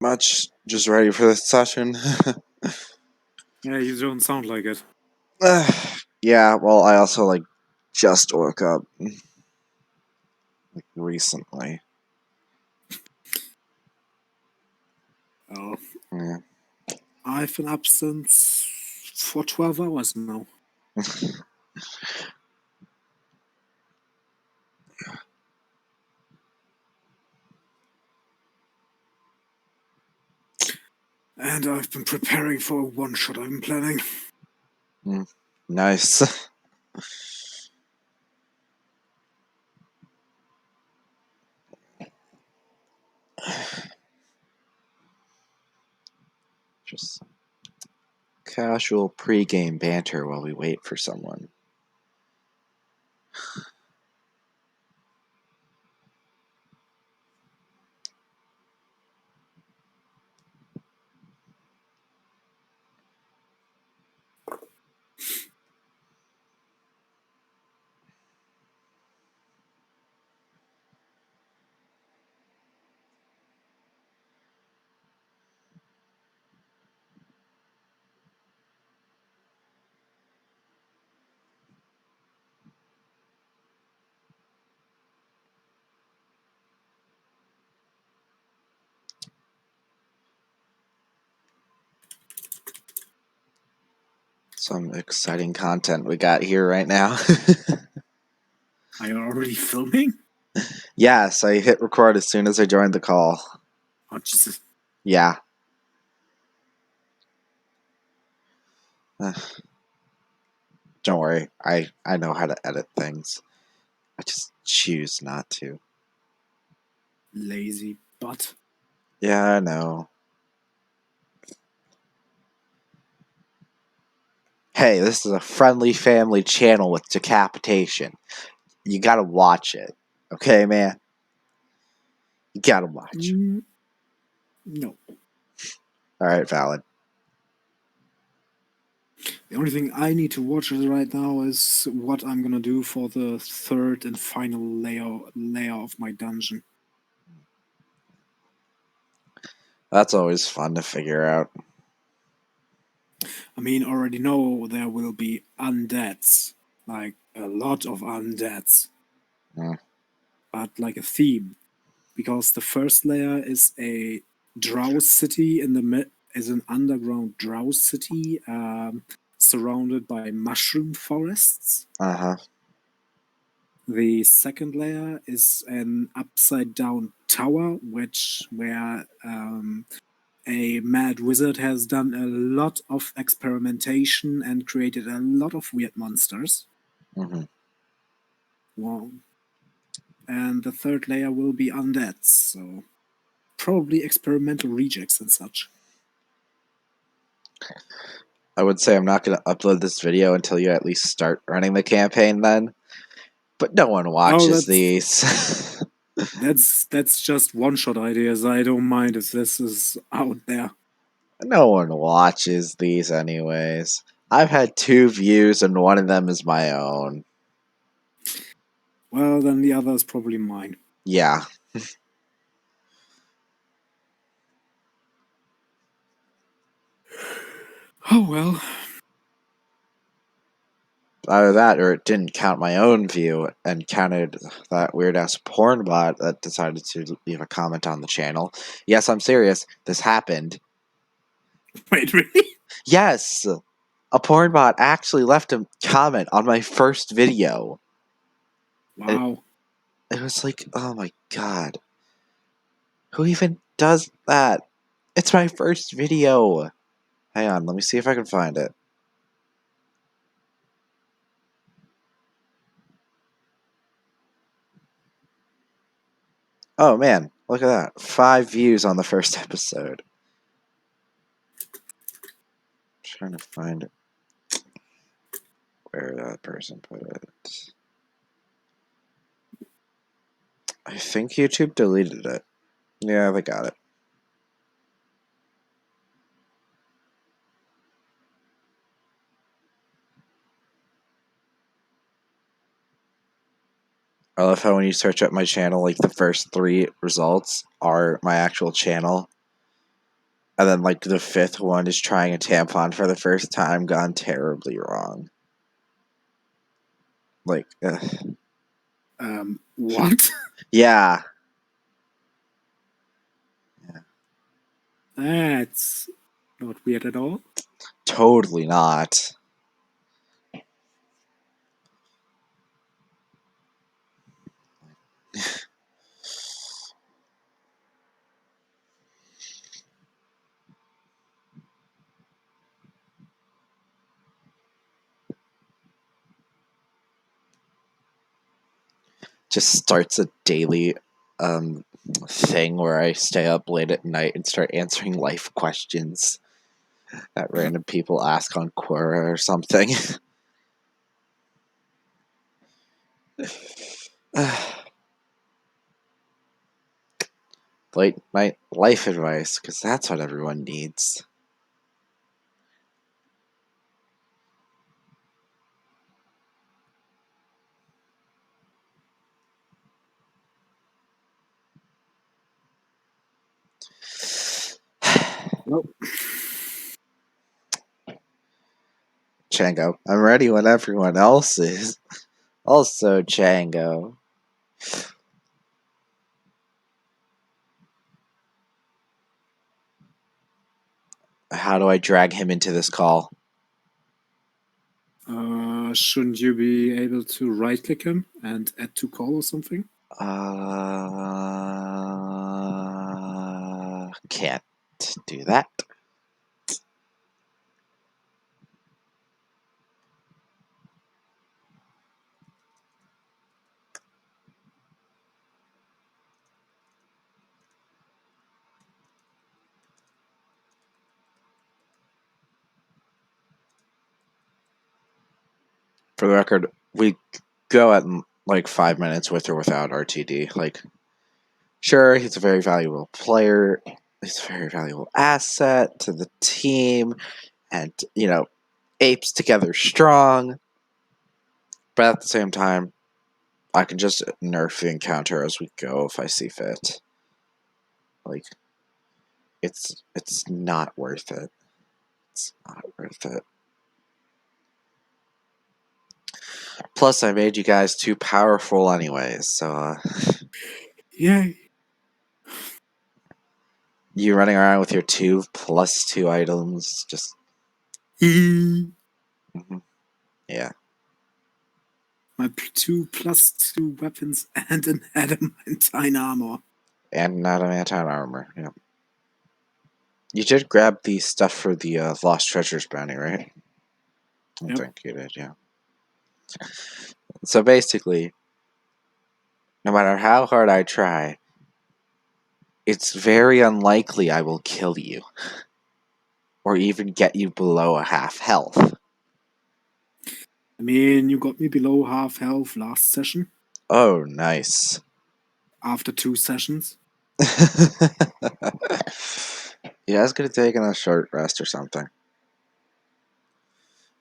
much. Just ready for this session. Yeah, you don't sound like it. Yeah, well, I also just woke up recently. Oh, Yeah. I've been up since for 12 hours now. And I've been preparing for a one-shot I've been planning. Nice. Just casual pre-game banter while we wait for someone. Some exciting content we got here right now. Are you already filming? Yes, I hit record as soon as I joined the call. Oh, Jesus. Yeah. Don't worry, I know how to edit things. I just choose not to. Lazy butt. Yeah, I know. Hey, this is a friendly family channel with decapitation. You gotta watch it. Okay, man? You gotta watch. No. Alright, valid. The only thing I need to watch right now is what I'm gonna do for the third and final layer of my dungeon. That's always fun to figure out. I mean, already know there will be undeads, like a lot of undeads, but like a theme, because the first layer is a drow city is an underground drow city surrounded by mushroom forests. Uh-huh. The second layer is an upside down tower, where a mad wizard has done a lot of experimentation and created a lot of weird monsters. Mm-hmm. Wow. And the third layer will be undead, so probably experimental rejects and such. I would say I'm not gonna upload this video until you at least start running the campaign then. But no one watches these. That's just one-shot ideas. I don't mind if this is out there. No one watches these anyways. I've had 2 views and one of them is my own. Well, then the other is probably mine. Yeah. Oh well. Either that or it didn't count my own view and counted that weird ass porn bot that decided to leave a comment on the channel. Yes, I'm serious. This happened. Wait, really? Yes! A porn bot actually left a comment on my first video. Wow. It was like, oh my god. Who even does that? It's my first video. Hang on, let me see if I can find it. Oh man, look at that. 5 views on the first episode. I'm trying to find where that person put it. I think YouTube deleted it. Yeah, they got it. I love how when you search up my channel, like the first 3 results are my actual channel. And then, like, the fifth one is trying a tampon for the first time, gone terribly wrong. Like, What? yeah. That's not weird at all. Totally not. Just starts a daily thing where I stay up late at night and start answering life questions that random people ask on Quora or something. Late night life advice, because that's what everyone needs. Well, Chango, I'm ready when everyone else is. Also, Chango. How do I drag him into this call? shouldn't you be able to right click him and add to call or something? Can't do that. For the record, we go at like 5 minutes with or without RTD. Like, sure, he's a very valuable player. He's a very valuable asset to the team. And, apes together strong. But at the same time, I can just nerf the encounter as we go if I see fit. Like, it's not worth it. It's not worth it. Plus, I made you guys too powerful anyways, so, Yay. you running around with your 2+2 items, just... Yeah. My 2+2 weapons and an adamantine armor. And adamantine armor, yeah. You did grab the stuff for the Lost Treasures bounty, right? I think you did, yeah. So basically, no matter how hard I try, it's very unlikely I will kill you. Or even get you below a half health. I mean, you got me below half health last session. Oh, nice. After 2 sessions. Yeah, I was gonna take a short rest or something.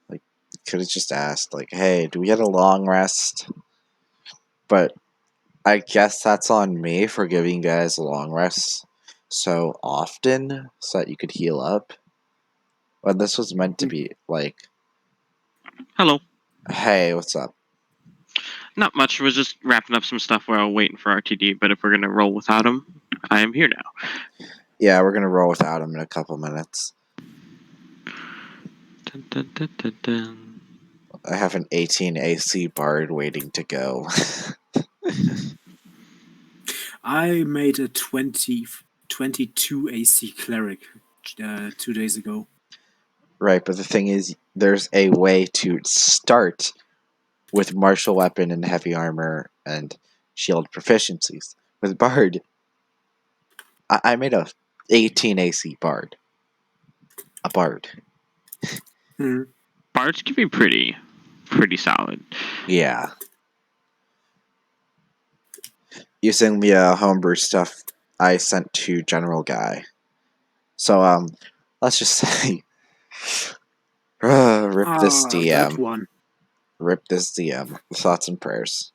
Like, could have just asked, like, hey, do we get a long rest? But I guess that's on me for giving you guys a long rest so often so that you could heal up. When this was meant to be like, Hello. hey, what's up? Not much. We're just wrapping up some stuff while waiting for RTD, but if we're going to roll without him, I am here now. Yeah, we're gonna roll without him in a couple minutes. Dun, dun, dun, dun, dun. I have an 18 AC bard waiting to go. I made a 22 AC cleric 2 days ago. Right, but the thing is, there's a way to start with martial weapon and heavy armor and shield proficiencies. With bard, I made a 18 AC bard. A bard. Bards can be pretty solid. Yeah. Using the homebrew stuff I sent to General Guy. So, let's just say, rip this That DM. one. Rip this DM. Thoughts and prayers.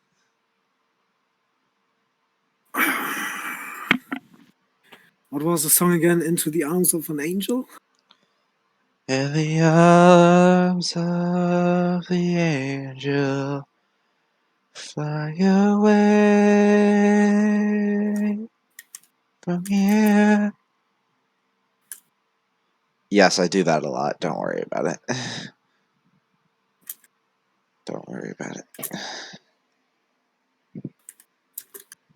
What was the song again? Into the Arms of an Angel? In the arms of the angel, fly away from here. Yes, I do that a lot. Don't worry about it. Don't worry about it.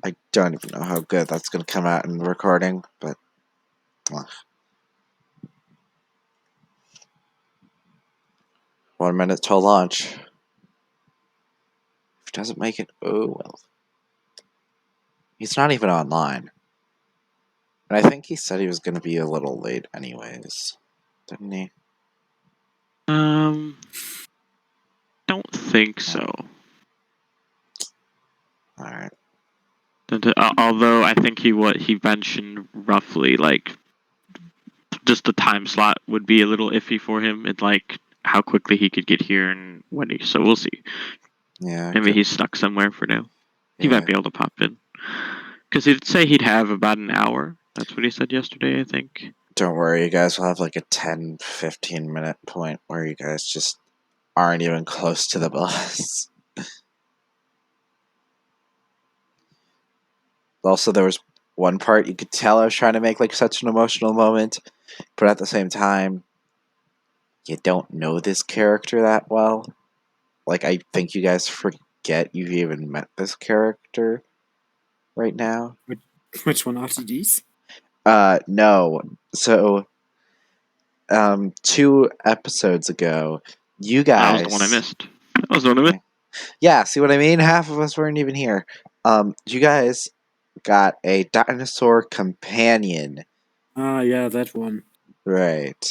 I don't even know how good that's going to come out in the recording, but... ugh. 1 minute till launch. If it doesn't make it, oh well. He's not even online. And I think he said he was going to be a little late anyways. Didn't he? Don't think so. Alright. Although I think he mentioned roughly like just the time slot would be a little iffy for him, and like how quickly he could get here and when he. So we'll see. Yeah. Maybe he's stuck somewhere for now. He yeah. might be able to pop in because he'd say he'd have about an hour. That's what he said yesterday, I think. Don't worry, you guys will have like a 10-15 minute point where you guys just aren't even close to the bus. Also, there was one part you could tell I was trying to make like such an emotional moment, but at the same time, you don't know this character that well. Like, I think you guys forget you've even met this character right now. Which one, RTDs? No. So, 2 episodes ago, you guys... That was the one I missed. That was the one I missed. Yeah, see what I mean? Half of us weren't even here. You guys got a dinosaur companion. Ah, yeah, that one. Right.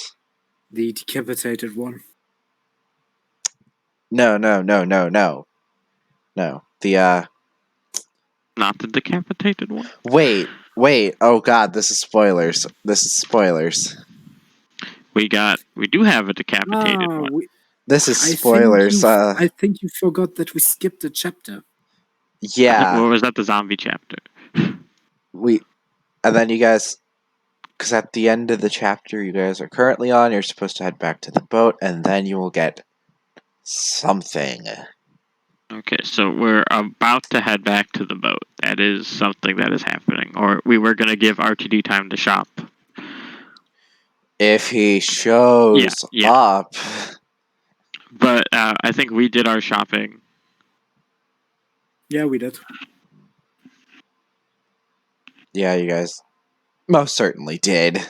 The decapitated one. No. No. The, Not the decapitated one. Wait. Oh god, this is spoilers. We do have a decapitated one. This is spoilers. I think you forgot that we skipped a chapter. Yeah. Or was that the zombie chapter? And then you guys, because at the end of the chapter you guys are currently on, you're supposed to head back to the boat, and then you will get something. Okay, so we're about to head back to the boat. That is something that is happening. Or we were going to give RTD time to shop. If he shows up. But I think we did our shopping. Yeah, we did. Yeah, you guys most certainly did.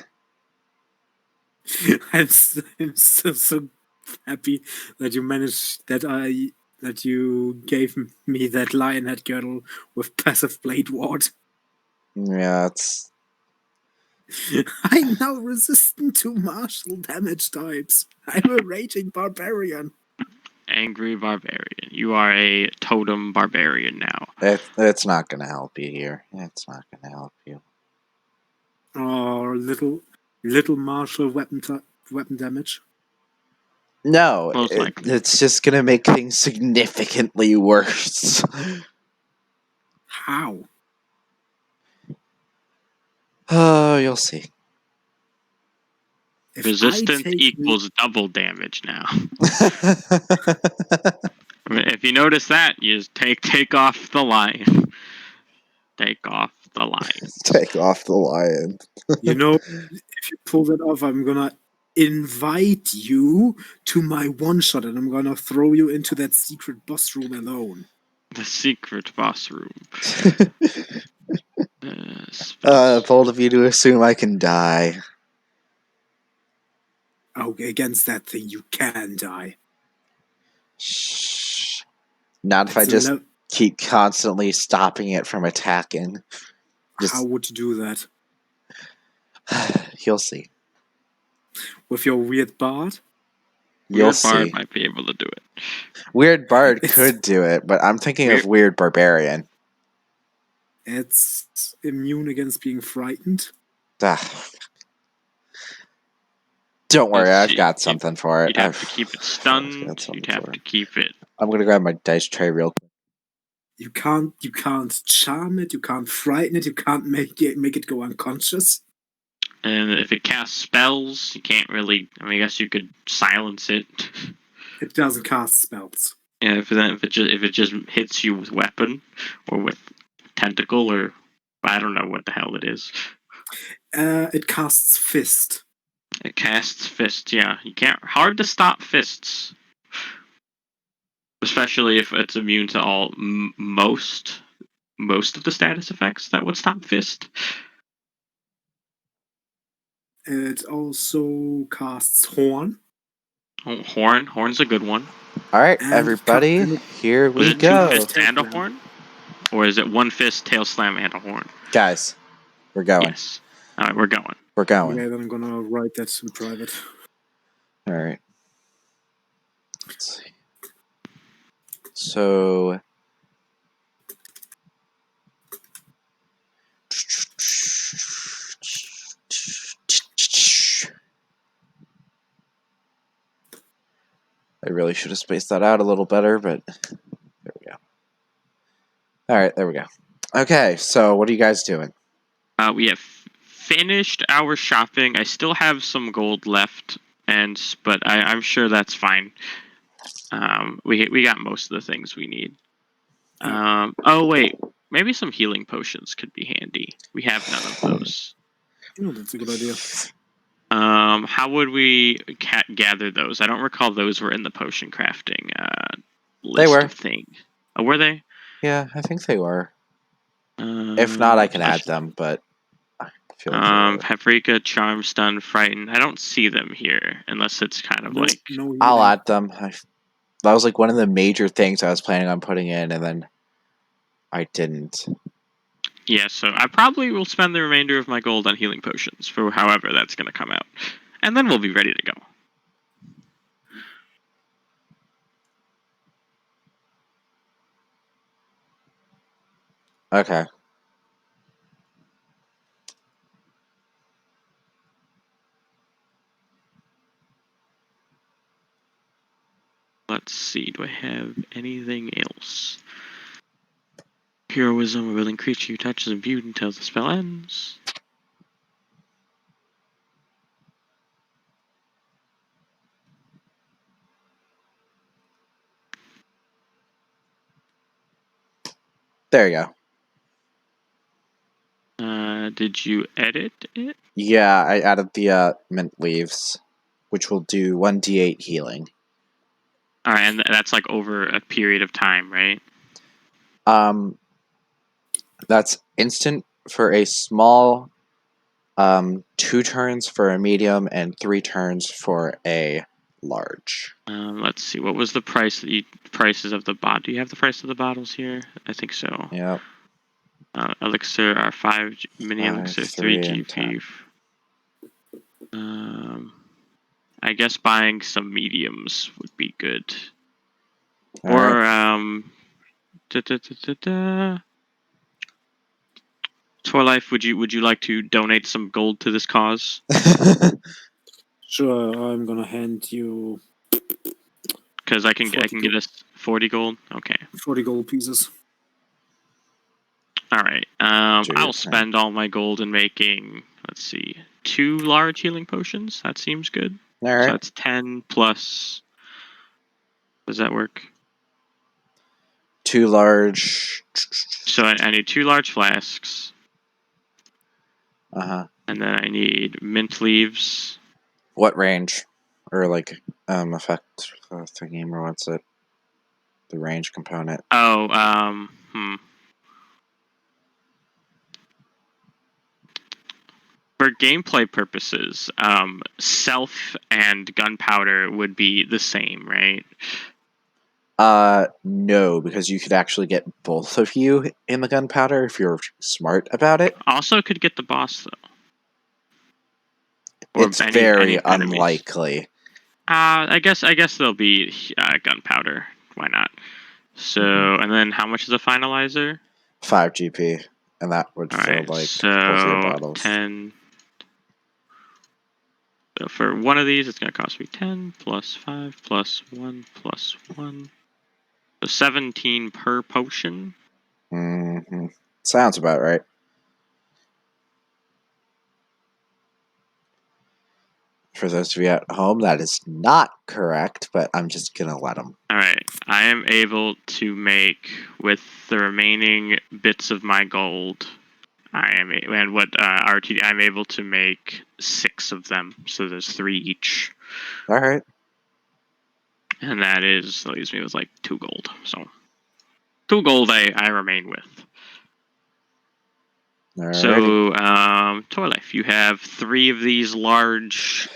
I'm so happy that you managed that you gave me that lionhead girdle with passive blade ward. Yeah, it's... I'm now resistant to martial damage types. I'm a raging barbarian. Angry barbarian. You are a totem barbarian now. It's not gonna help you here. It's not gonna help you. Or little martial weapon damage. No, Most likely. It's just gonna make things significantly worse. How? Oh, you'll see. If Resistance equals double damage now. If you notice that, you just take off the lion. Take off the lion. Take off the lion. You know, if you pull that off, I'm gonna invite you to my one shot, and I'm gonna throw you into that secret boss room alone. The secret boss room. Bold of you to assume I can die. Oh, against that thing, you can die. Shh. Not if I just keep constantly stopping it from attacking. How would you do that? You'll see. With your weird bard? You'll see. Weird bard might be able to do it. Weird bard could do it, but I'm thinking of weird barbarian. It's immune against being frightened. Don't worry, I've got something for it. You'd have to keep it stunned. You'd have to keep it. I'm gonna grab my dice tray real quick. You can't charm it. You can't frighten it. You can't make it go unconscious. And if it casts spells, you can't really. I mean, I guess you could silence it. It doesn't cast spells. Yeah, if it just hits you with weapon or with tentacle or I don't know what the hell it is. It casts fist. It casts fist. Yeah, you can't. Hard to stop fists, especially if it's immune to all most of the status effects that would stop fist. It also casts horn. Oh, horn's a good one. All right, And everybody, here Was we it two go. fists and a horn, or is it one fist, tail slam, and a horn? Guys, we're going. Yes. All right, we're going. We're going. Okay, then I'm gonna write that in private. All right. Let's see. So. I really should have spaced that out a little better, but there we go. All right, there we go. Okay, so what are you guys doing? We have finished our shopping. I still have some gold left, but I'm sure that's fine. We got most of the things we need. Oh wait, maybe some healing potions could be handy. We have none of those. Oh, that's a good idea. How would we gather those? I don't recall those were in the potion crafting list were. of things. Oh, were they? Yeah, I think they were. If not, I can add them, but I feel like they were. Paprika, Charm, Stun, Frighten. I don't see them here unless it's kind of like. No I'll healing. add them. That was like one of the major things I was planning on putting in, and then I didn't. Yeah, so I probably will spend the remainder of my gold on healing potions for however that's going to come out. And then we'll be ready to go. Okay. Let's see, do I have anything else? Heroism, a willing creature you touch is imbued until the spell ends. There you go. Did you edit it? Yeah, I added the mint leaves, which will do 1d8 healing. Alright, and that's like over a period of time, right? That's instant for a small, 2 turns for a medium, and 3 turns for a large. Let's see. What was the prices of the bot? Do you have the price of the bottles here? I think so. Yep. Elixir are 5 mini 5, elixir, 3, 3 and GP. I guess buying some mediums would be good. All Or right. Torlife, would you like to donate some gold to this cause? Sure, I'm gonna hand you Because I can 40 get us 40 gold. Okay. 40 gold pieces. All right. I'll spend all my gold in making. Let's see, 2 large healing potions. That seems good. All right. So that's 10 plus. Does that work? 2 large. So I need 2 large flasks. Uh-huh. And then I need mint leaves. What range? Or like effect thingy, or what's it? The range component. Oh, For gameplay purposes, self and gunpowder would be the same, right? No, because you could actually get both of you in the gunpowder if you're smart about it. Also could get the boss though. Or It's very enemies. unlikely. I guess there'll be gunpowder. Why not? So, and then how much is a finalizer? 5 GP, and that would All fill right, like so both your bottles. 10. So for one of these, it's going to cost me 10 plus 5 plus 1 plus 1. So 17 per potion. Mm-hmm. Sounds about right. For those of you at home, that is not correct, but I'm just gonna let them. All right. I am able to make with the remaining bits of my gold. I'm able to make 6 of them. So there's 3 each, All right. and that leaves me with like 2 gold. So 2 gold I remain with. Alrighty. So Torlife, you have 3 of these large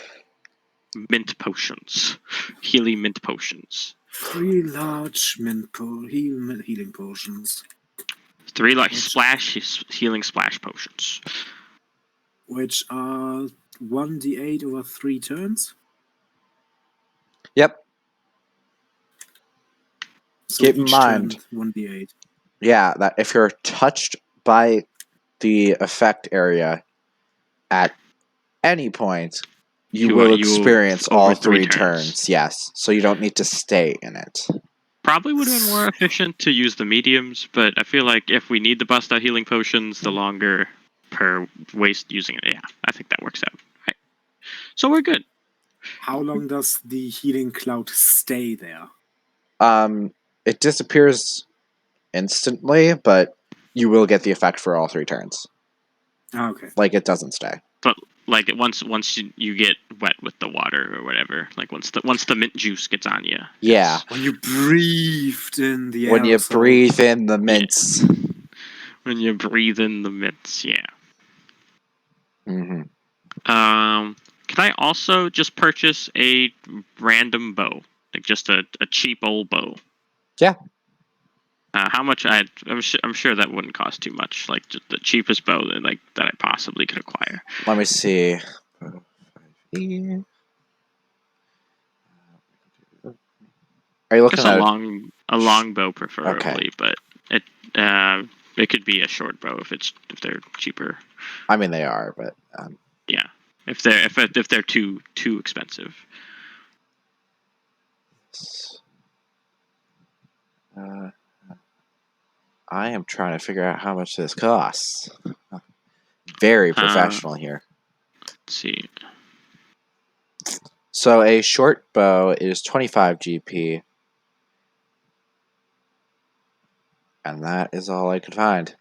mint potions, healing mint potions. 3 large healing potions. 3 like healing splash potions. Which are 1d8 over 3 turns. Yep. So Keep in each mind. turn, 1d8. Yeah, that if you're touched by the effect area at any point, you will experience all 3 turns. Yes, so you don't need to stay in it. Probably would have been more efficient to use the mediums, but I feel like if we need to bust out healing potions, the longer per waste using it. Yeah, I think that works out. Right. So we're good. How long does the healing cloud stay there? It disappears instantly, but you will get the effect for all 3 turns. Okay. Like, it doesn't stay. But like once you get wet with the water or whatever, like once the mint juice gets on you. Yeah. When you breathed in the air. When you breathe in the mints. Yeah. When you breathe in the mints, yeah. Mm-hmm. Can I also just purchase a random bow, like just a cheap old bow? Yeah. How much? I'm sure that wouldn't cost too much. Like just the cheapest bow that I possibly could acquire. Let me see. Are you looking Just at a long bow preferably, Okay. but it could be a short bow if they're cheaper. I mean, they are, but Yeah, if they're too expensive. I am trying to figure out how much this costs. Very professional here. Let's see. So a short bow is 25 GP. And that is all I could find.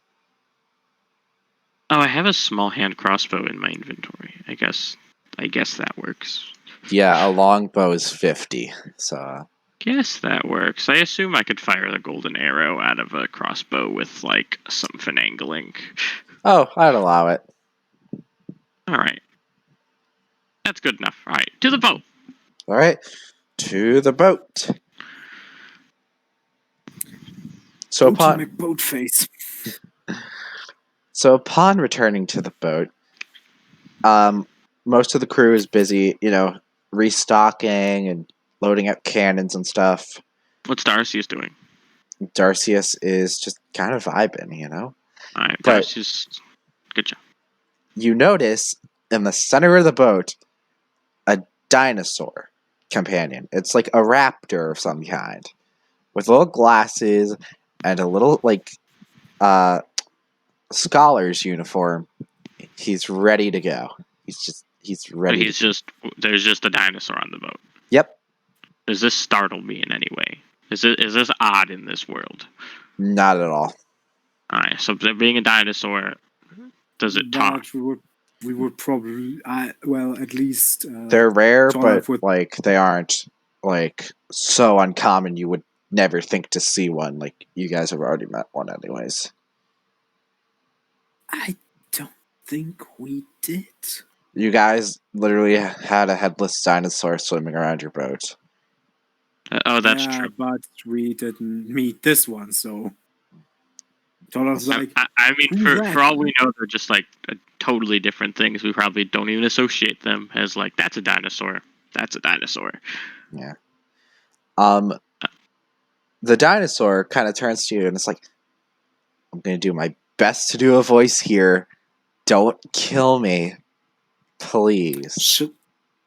Oh, I have a small hand crossbow in my inventory. I guess that works. Yeah, a long bow is 50. So Guess that works. I assume I could fire the golden arrow out of a crossbow with like some finagling. Oh, I'd allow it. All right. That's good enough. All right, to the boat. All right, to the boat. So Ultimate boat face. So upon returning to the boat, most of the crew is busy, restocking and loading up cannons and stuff. What's Darcius doing? Darcius is just kind of vibing, All right, But Darcius, good job. You notice in the center of the boat a dinosaur companion. It's like a raptor of some kind, with little glasses and a little scholar's uniform. He's ready to go. He's ready. There's just a dinosaur on the boat. Yep. Does this startle me in any way? Is this odd in this world? Not at all. All right. So there being a dinosaur, does it talk? We would probably, at least they're rare, but would... they aren't so uncommon. You would never think to see one. Like, you guys have already met one, anyways. I don't think we did. You guys literally had a headless dinosaur swimming around your boat. That's true. But we didn't meet this one, so. I mean, for all we know, they're just like totally different things. We probably don't even associate them as like that's a dinosaur. That's a dinosaur. Yeah. The dinosaur kind of turns to you and it's like, I'm going to do my best to do a voice here. Don't kill me. Please.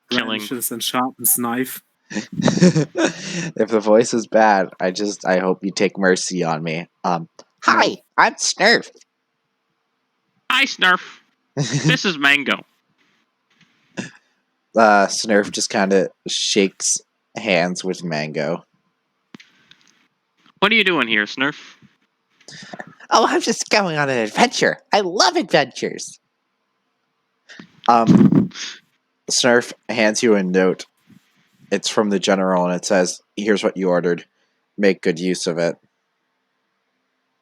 Killing. And sharpens knife. If the voice is bad, I hope you take mercy on me. Hi, I'm Snurf. Hi, Snurf. This is Mango. Snurf just kind of shakes hands with Mango. What are you doing here, Snurf? Oh, I'm just going on an adventure. I love adventures. Snurf hands you a note. It's from the general, and it says, "Here's what you ordered. Make good use of it."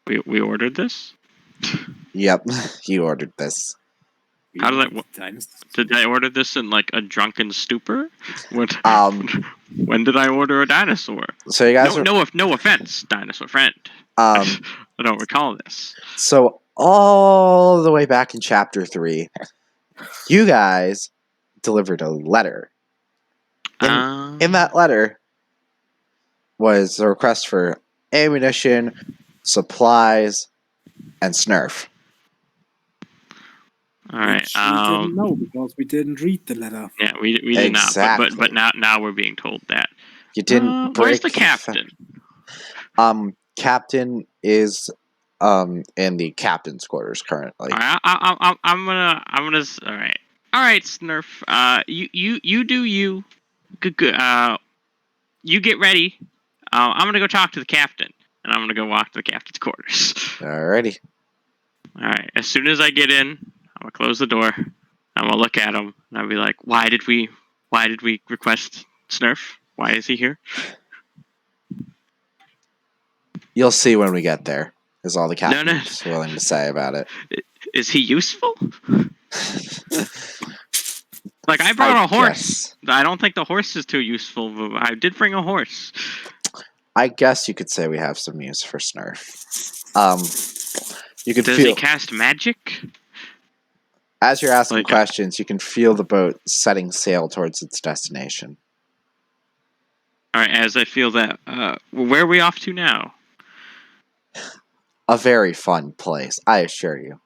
We ordered this? Yep, you ordered this. How did I order this in like a drunken stupor? What? When did I order a dinosaur? So you guys no offense, dinosaur friend. I don't recall this. So all the way back in chapter 3, you guys delivered a letter. In that letter was a request for ammunition, supplies, and Snurf. All right. Which we didn't know because we didn't read the letter. Yeah, we did Exactly. not. But now we're being told that. You didn't break. Where's the captain? Captain is in the captain's quarters currently. All right, I'm gonna. All right, Snurf. You do you. Good. You get ready. I'm gonna go talk to the captain, and I'm gonna go walk to the captain's quarters. Alrighty. All right. As soon as I get in, I'm gonna close the door. I'm gonna look at him, and I'll be like, "Why did we request Snurf? Why is he here?" You'll see when we get there. Is all the captain's willing to say about it. Is he useful? Like, I brought a horse. I don't think the horse is too useful, but I did bring a horse. I guess you could say we have some use for Snurf. You could Does he cast magic? As you're asking questions, you can feel the boat setting sail towards its destination. All right, as I feel that, where are we off to now? A very fun place, I assure you.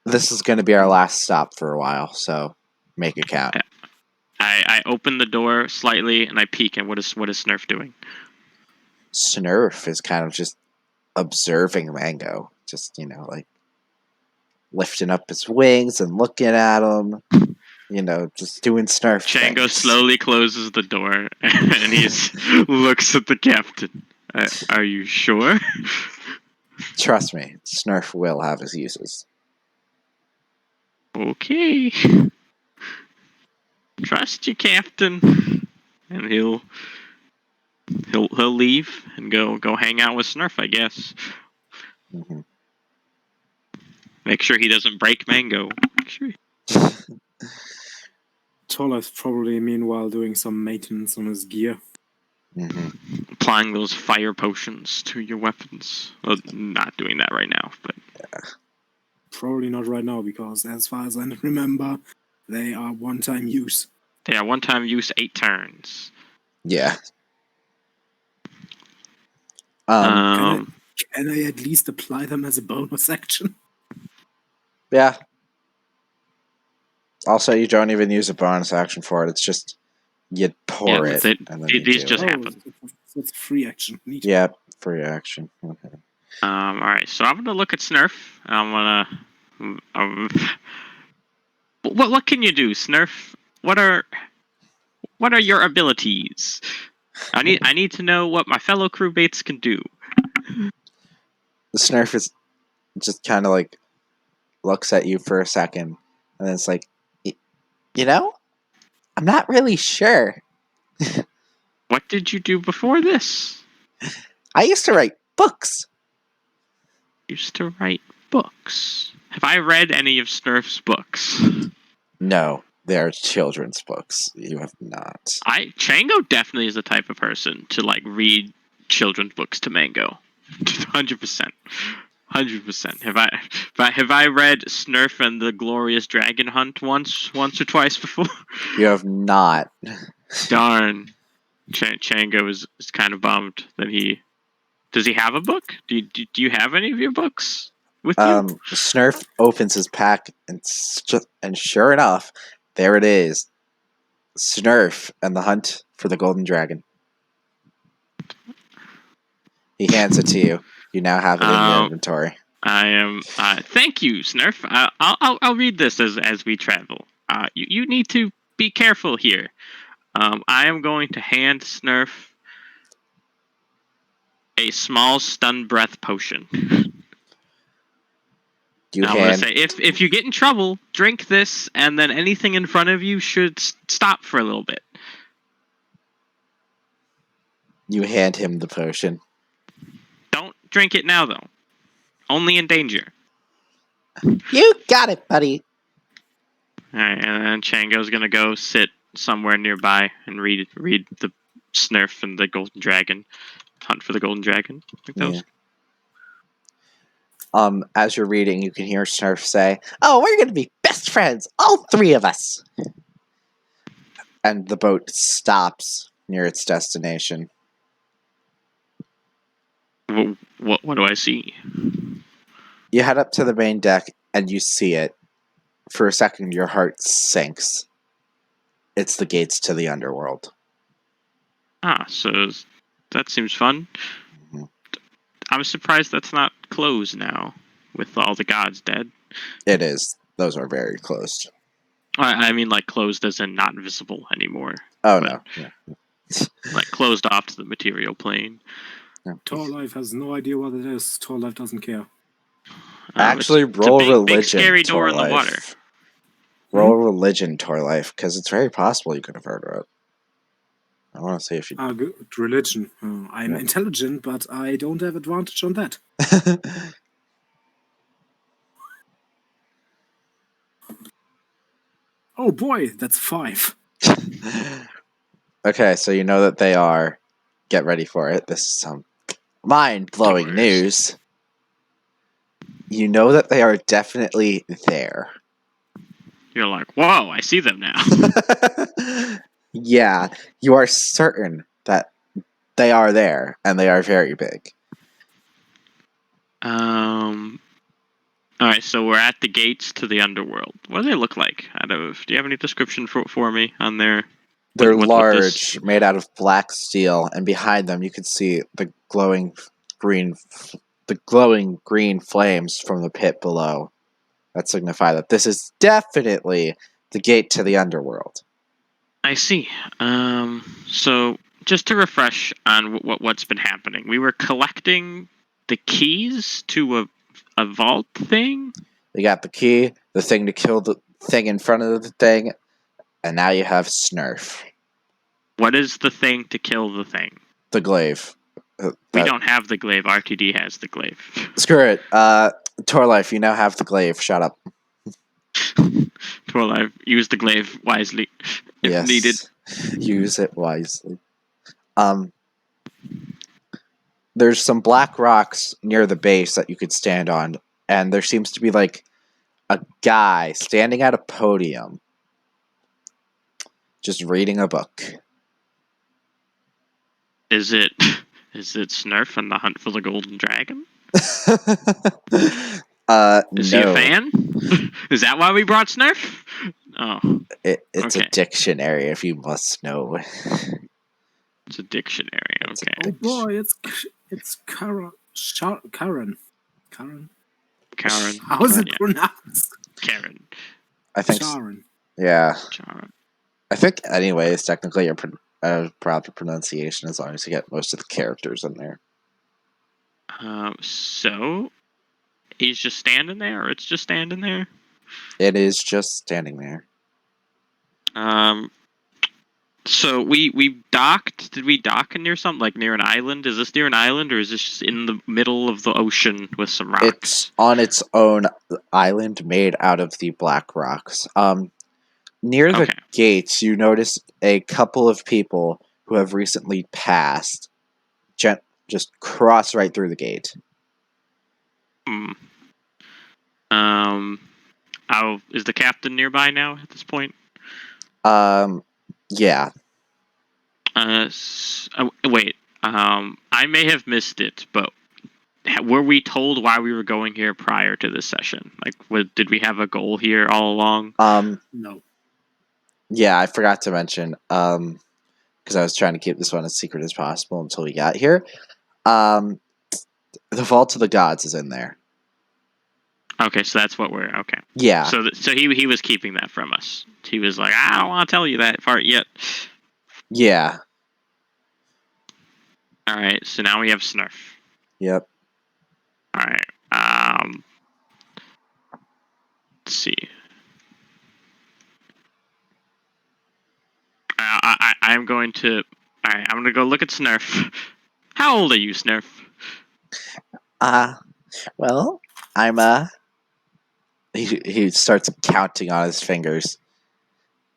This is going to be our last stop for a while, so make it count. I open the door slightly and I peek, and what is Snurf doing? Snurf is kind of just observing Mango, just like lifting up his wings and looking at him. Just doing Snurf Chango things. slowly closes the door and he looks at the captain. Are you sure? Trust me, Snurf will have his uses. Okay. Trust you, Captain. And he'll leave and go hang out with Snurf, I guess. Mm-hmm. Make sure he doesn't break Mango. Toller's probably meanwhile doing some maintenance on his gear. Mm-hmm. Applying those fire potions to your weapons. Well, not doing that right now, but probably not right now because, as far as I remember, they are one-time use. They are one-time use 8 turns. Yeah. Can I at least apply them as a bonus action? Yeah. Also, you don't even use a bonus action for it. It's just you pour it. And then these just happen. So it's a free action. Neat. Yeah, free action. Okay. All right, so I'm gonna look at Snurf. I'm gonna. What can you do, Snurf? What are your abilities? I need to know what my fellow crewmates can do. The Snurf is just kind of like looks at you for a second, and then it's like, I'm not really sure. What did you do before this? I used to write books. Used to write books. Have I read any of Snurf's books? No, they are children's books. You have not. Chango definitely is the type of person to read children's books to Mango. 100%. 100%. Have I read Snurf and the Glorious Dragon Hunt once or twice before? You have not. Darn. Chango is kind of bummed that he... Does he have a book? Do you have any of your books with you? Snurf opens his pack and sure enough, there it is. Snurf and the Hunt for the Golden Dragon. He hands it to you. You now have it in your inventory. I am. Thank you, Snurf. I'll read this as we travel. You need to be careful here. I am going to hand Snurf a small stun breath potion. You I'm gonna hand say if you get in trouble, drink this, and then anything in front of you should stop for a little bit. him the potion. Don't drink it now, though. Only in danger. You got it, buddy. All right, and then Chango's gonna go sit somewhere nearby and read the Snurf and the Golden Dragon, hunt for the Golden Dragon. I think that was. As you're reading, you can hear Snurf say, "Oh, we're gonna be best friends, all three of us." And the boat stops near its destination. What do I see? You head up to the main deck and you see it. For a second, your heart sinks. It's the gates to the underworld. So that seems fun. Mm-hmm. I'm surprised that's not closed now, with all the gods dead. It is. Those are very closed. I mean, like closed as in not visible anymore. Oh, but, no. Yeah. Like closed off to the material plane. Yeah. Torlife has no idea what it is. Torlife doesn't care. Actually, it's roll a big, religion. Big scary door Torlife. in the water. Roll religion, Torlife, because it's very possible you could have heard of it. I want to see if you. Good. Religion. I'm intelligent, but I don't have advantage on that. Oh boy, that's 5. Okay, so you know that they are. Get ready for it. This is some mind-blowing Doors. news. You know that they are definitely there. You're like, whoa, I see them now. Yeah, you are certain that they are there, and they are very big. Alright, so we're at the gates to the underworld. What do they look like? Do you have any description for me on their... They're what large, this... made out of black steel, and behind them you can see the glowing green flames from the pit below. That signify that this is definitely the gate to the underworld. I see. So just to refresh on what's been happening, we were collecting the keys to a vault thing. You got the key, the thing to kill the thing in front of the thing, and now you have Snurf. What is the thing to kill the thing? The glaive. We don't have the glaive. RTD has the glaive. Screw it. Torlife, you now have the glaive. Shut up. Torlife, use the glaive wisely if needed. Use it wisely. There's some black rocks near the base that you could stand on, and there seems to be like a guy standing at a podium just reading a book. Is it Snurf and the Hunt for the Golden Dragon? Is he a fan? Is that why we brought Snurf? Oh. It's a dictionary, if you must know. It's a dictionary, okay. Oh boy, it's Karen. How is it pronounced? Karen. I think. Sharon. Yeah. Sharon. I think, anyways, technically a proper pronunciation as long as you get most of the characters in there. So he's just standing there, or it's just standing there? It is just standing there. So we docked. Did we dock near something, like near an island? Is this near an island, or is this just in the middle of the ocean with some rocks? It's on its own island made out of the black rocks. Near the gates, you notice a couple of people who have recently passed just cross right through the gate. Is the captain nearby now at this point? Yeah. Wait. I may have missed it, but were we told why we were going here prior to this session? Like, did we have a goal here all along? No. Yeah, I forgot to mention, because I was trying to keep this one as secret as possible until we got here. The Vault of the Gods is in there. Okay, so that's what we're okay. Yeah. So he was keeping that from us. He was like, I don't want to tell you that part yet. Yeah. All right, so now we have Snurf. Yep. All right. Let's see. I'm going to. All right, I'm going to go look at Snurf. How old are you, Snurf? Well, I'm He starts counting on his fingers.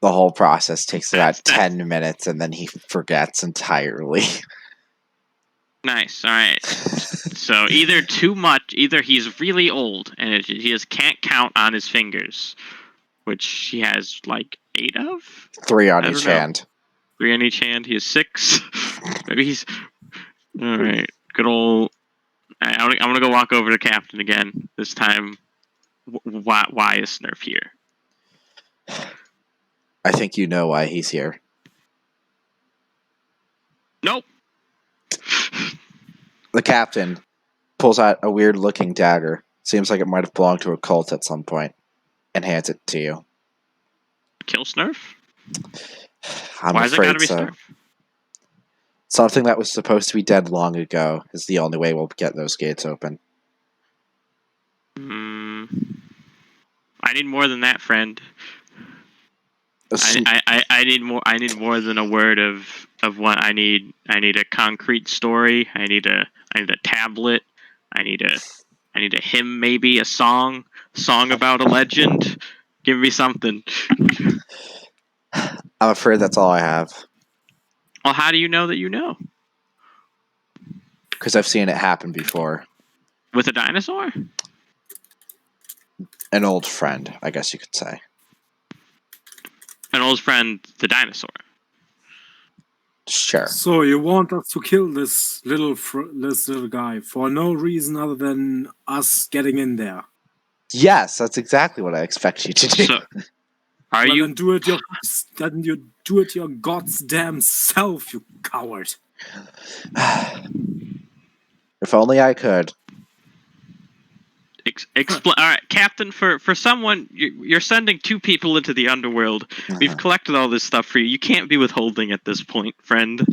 The whole process takes about 10 minutes, and then he forgets entirely. Nice. All right. So either too much, either he's really old and he just can't count on his fingers, which he has like 8 of. 3 on each hand. 3 on each hand. He has 6. Maybe he's all right. Good old. I'm gonna go walk over to Captain again. This time, why is Snurf here? I think you know why he's here. Nope. The captain pulls out a weird-looking dagger. Seems like it might have belonged to a cult at some point, and hands it to you. Kill Snurf? Why is it gotta be Snurf? Something that was supposed to be dead long ago is the only way we'll get those gates open. I need more than that, friend. I need more. I need more than a word of what I need. I need a concrete story. I need a tablet. I need a hymn, maybe a song about a legend. Give me something. I'm afraid that's all I have. Well, how do you know that you know? Because I've seen it happen before. With a dinosaur? An old friend, I guess you could say. An old friend, the dinosaur. Sure. So you want us to kill this little guy for no reason other than us getting in there? Yes, that's exactly what I expect you to do. So, you? Then you do it your goddamn self, you coward. If only I could. All right, Captain. For someone, you're sending 2 people into the underworld. We've collected all this stuff for you. You can't be withholding at this point, friend.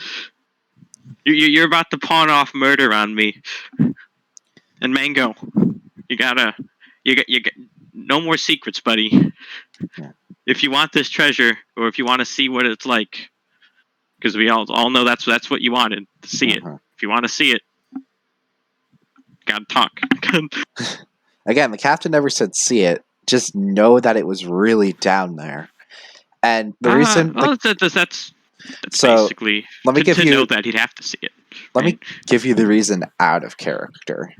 You're about to pawn off murder on me. And Mango, you got no more secrets, buddy. Yeah. If you want this treasure, or if you want to see what it's like, because we all know that's what you wanted to see it. If you want to see it, gotta talk. Again, the captain never said see it. Just know that it was really down there. And the reason... that's so, basically... Let me give you... know that he'd have to see it. Let me give you the reason out of character.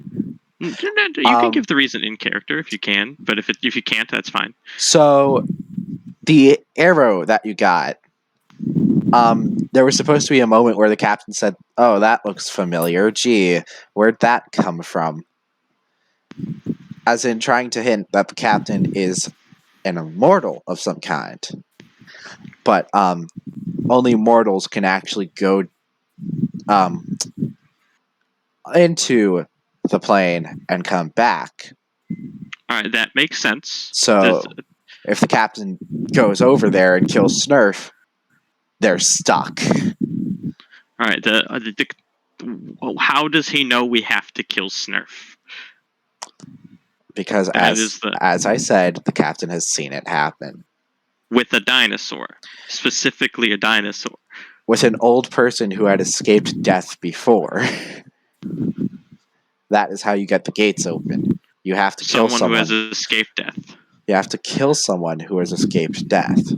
You can give the reason in character if you can, but if you can't, that's fine. So, the arrow that you got... there was supposed to be a moment where the captain said, "Oh, that looks familiar. Gee, where'd that come from?" As in trying to hint that the captain is an immortal of some kind. But only mortals can actually go into the plane and come back. Alright, that makes sense. So, if the captain goes over there and kills Snurf, they're stuck. Alright, how does he know we have to kill Snurf? Because as I said, the captain has seen it happen. With a dinosaur. Specifically a dinosaur. With an old person who had escaped death before. That is how you get the gates open. You have to kill someone who has escaped death. You have to kill someone who has escaped death.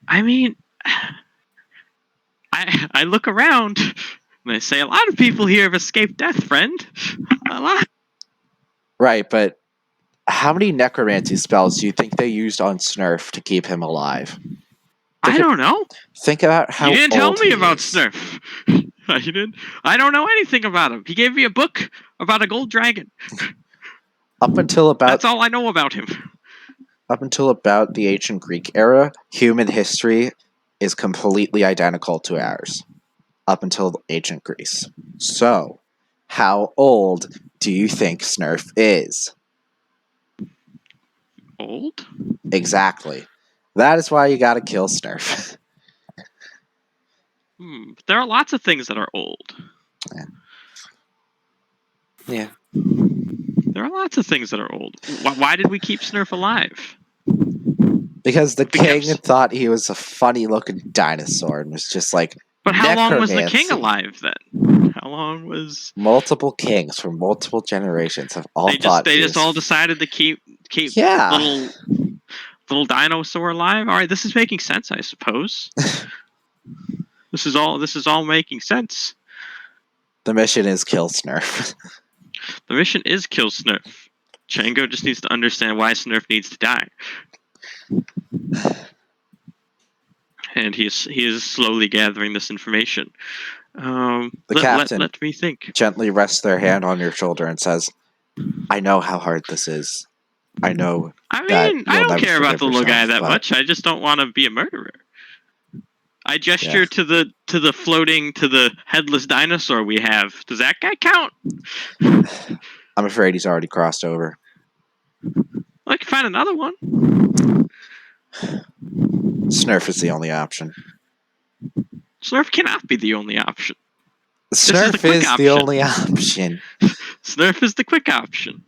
I mean... I look around and I say a lot of people here have escaped death, friend. A lot. Right, but how many necromancy spells do you think they used on Snurf to keep him alive? I don't know. Think about how you didn't old tell me he about is. Snurf. You didn't. I don't know anything about him. He gave me a book about a gold dragon. Up until about that's all I know about him. Up until about the ancient Greek era, human history is completely identical to ours. Up until ancient Greece. So, how old do you think Snurf is? old? Exactly. That is why you gotta kill Snurf. There are lots of things that are old. Yeah. There are lots of things that are old. Why did we keep Snurf alive? Because the We kept king s- thought he was a funny-looking dinosaur and was just like, But how long was the king necromancy. alive then? How long was Multiple kings from multiple generations have all they thought he just was... all decided to keep Yeah. little dinosaur alive? All right, this is making sense, I suppose. This is all making sense. The mission is kill Snurf. The mission is kill Snurf. Chango just needs to understand why Snurf needs to die. And he is slowly gathering this information. captain Let me think. Gently rests their hand on your shoulder and says, I know how hard this is. I know I that mean, you'll I don't never care about forgive the little guy yourself, that but- much. I just don't want to be a murderer. I gesture to the headless dinosaur we have. Does that guy count? I'm afraid he's already crossed over. I can find another one. Snurf is the only option. Snurf cannot be the only option. Snurf the quick is the option. only option. Snurf is the quick option.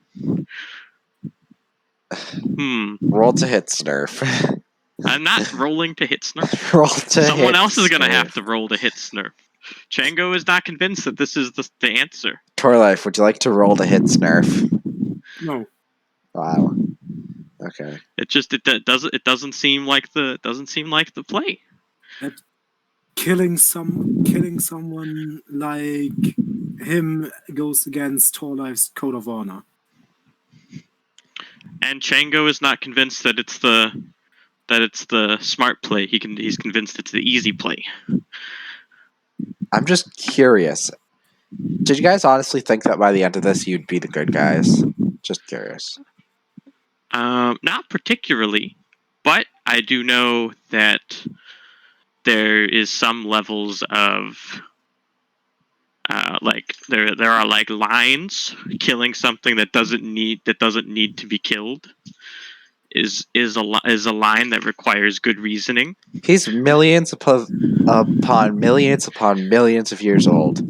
Roll to hit Snurf. I'm not rolling to hit Snurf. Roll to Someone hit else is going to Snurf. have to roll to hit Snurf. Chango is not convinced that this is the answer. Torlife, would you like to roll to hit Snurf? No. Wow. Okay. It doesn't seem like the play. Killing someone like him goes against Torlife's code of honor. And Chango is not convinced that it's the smart play. He's convinced it's the easy play. I'm just curious. Did you guys honestly think that by the end of this you'd be the good guys? Just curious. Not particularly, but I do know that there is some levels of like there are like lines. Killing something that doesn't need to be killed is a line that requires good reasoning. He's millions upon millions of years old.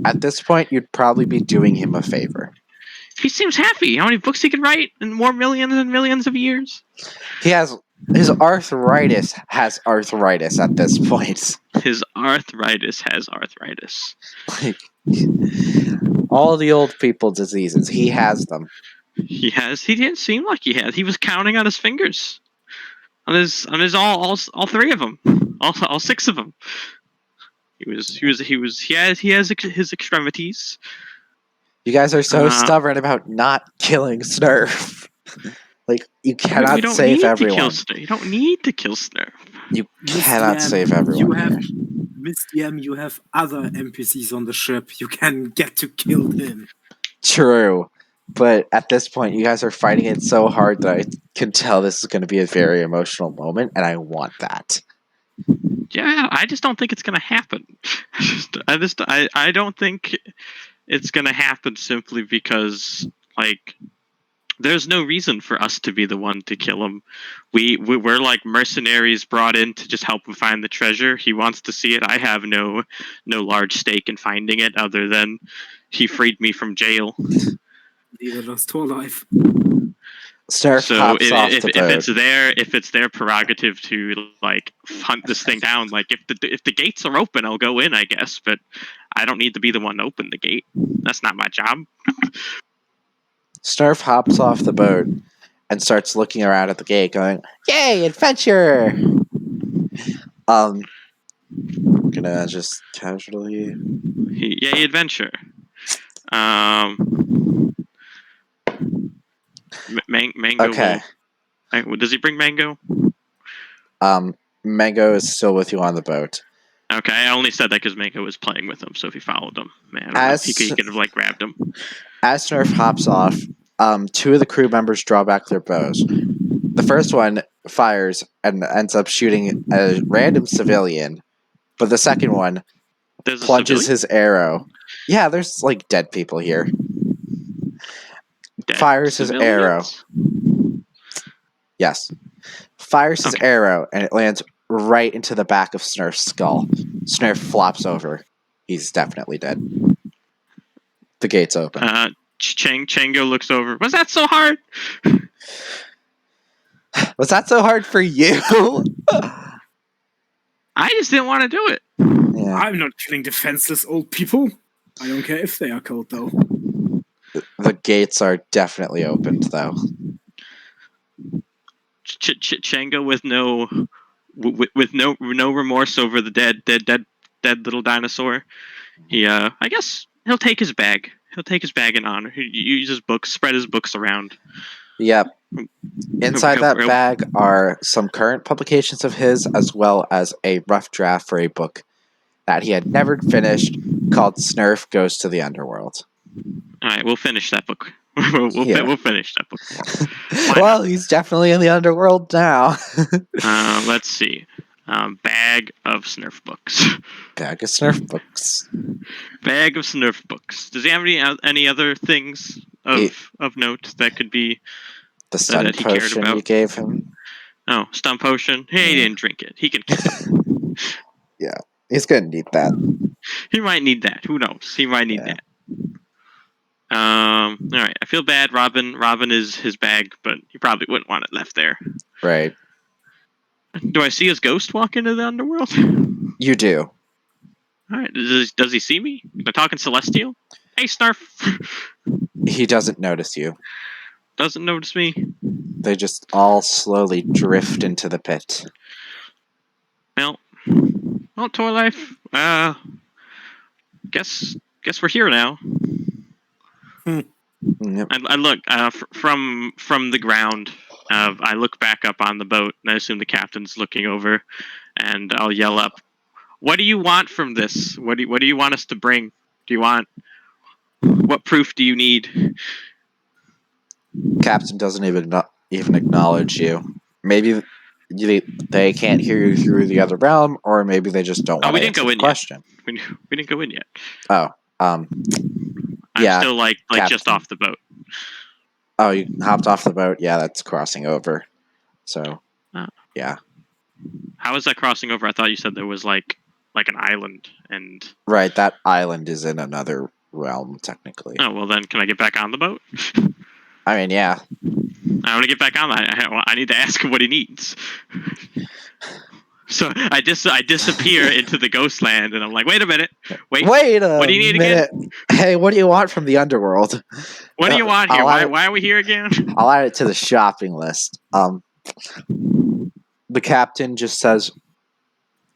At this point, you'd probably be doing him a favor. He seems happy. How many books he can write in more millions and millions of years? He has his arthritis at this point. His arthritis has arthritis. Like all the old people diseases, he has them. He didn't seem like he had. He was counting on his fingers. On his all three of them. All six of them. He has his extremities. You guys are so stubborn about not killing Snurf. Like, you cannot save everyone. You don't need to kill Snurf. You cannot save everyone. Miss DM, you have other NPCs on the ship. You can get to kill him. True. But at this point, you guys are fighting it so hard that I can tell this is going to be a very emotional moment, and I want that. Yeah, I just don't think it's going to happen. I don't think it's going to happen simply because, like, there's no reason for us to be the one to kill him. We're like mercenaries brought in to just help him find the treasure. He wants to see it. I have no large stake in finding it other than he freed me from jail. Neither does Torlife. Snurf hops off the boat. If it's their prerogative to like hunt this thing down, like if the gates are open, I'll go in, I guess. But I don't need to be the one to open the gate. That's not my job. Snurf hops off the boat and starts looking around at the gate, going, "Yay, adventure!" Gonna just casually. Yay, adventure. Mango. Okay. Does he bring Mango? Mango is still with you on the boat. Okay, I only said that because Mango was playing with him, so if he followed him, man, he could have like grabbed him. As Snurf hops off, two of the crew members draw back their bows. The first one fires and ends up shooting a random civilian, but the second one plunges his arrow. Yeah, there's like dead people here. Fires his arrow. Yes. Fires his Okay. arrow, and it lands right into the back of Snurf's skull. Snurf flops over. He's definitely dead. The gate's open. Chango looks over. Was that so hard? Was that so hard for you? I just didn't want to do it. Yeah. I'm not killing defenseless old people. I don't care if they are cold, though. The gates are definitely opened, though. Chango with no remorse over the dead little dinosaur. He I guess he'll take his bag. He'll take his bag in honor. He uses books, spread his books around. Yep. Inside that bag are some current publications of his, as well as a rough draft for a book that he had never finished called Snurf Goes to the Underworld. All right, we'll finish that book. We'll finish that book. Well, he's definitely in the underworld now. Let's see. Bag of Snurf books. Bag of Snurf books. Bag of Snurf books. Does he have any other things of note that could be the stun that he cared potion about? you gave him? Oh, stun potion. He didn't drink it. He can keep it. Yeah, he's gonna need that. He might need that. Who knows? He might need that. All right. I feel bad. Robin is his bag, but he probably wouldn't want it left there. Right. Do I see his ghost walk into the underworld? You do. All right. Does he see me? Am I talking Celestial? Hey, Snarf. He doesn't notice you. Doesn't notice me. They just all slowly drift into the pit. Well, Toy Life. Guess we're here now. Yep. I look from the ground. I look back up on the boat, and I assume the captain's looking over, and I'll yell up, "What do you want from this? What do you want us to bring? Do you want? What proof do you need?" Captain doesn't even acknowledge you. Maybe they can't hear you through the other realm, or maybe they just don't want to answer the question. We didn't go in yet. Oh, I'm still like just off the boat. Oh, you hopped off the boat? Yeah, that's crossing over. So, yeah. How is that crossing over? I thought you said there was like an island and... Right, that island is in another realm, technically. Oh, well then, can I get back on the boat? I mean, yeah. I want to get back on that. I need to ask him what he needs. So I disappear into the ghost land, and I'm like, wait a minute. Wait what do you need again? Hey, what do you want from the underworld? What do you want here? Why are we here again? I'll add it to the shopping list. The captain just says,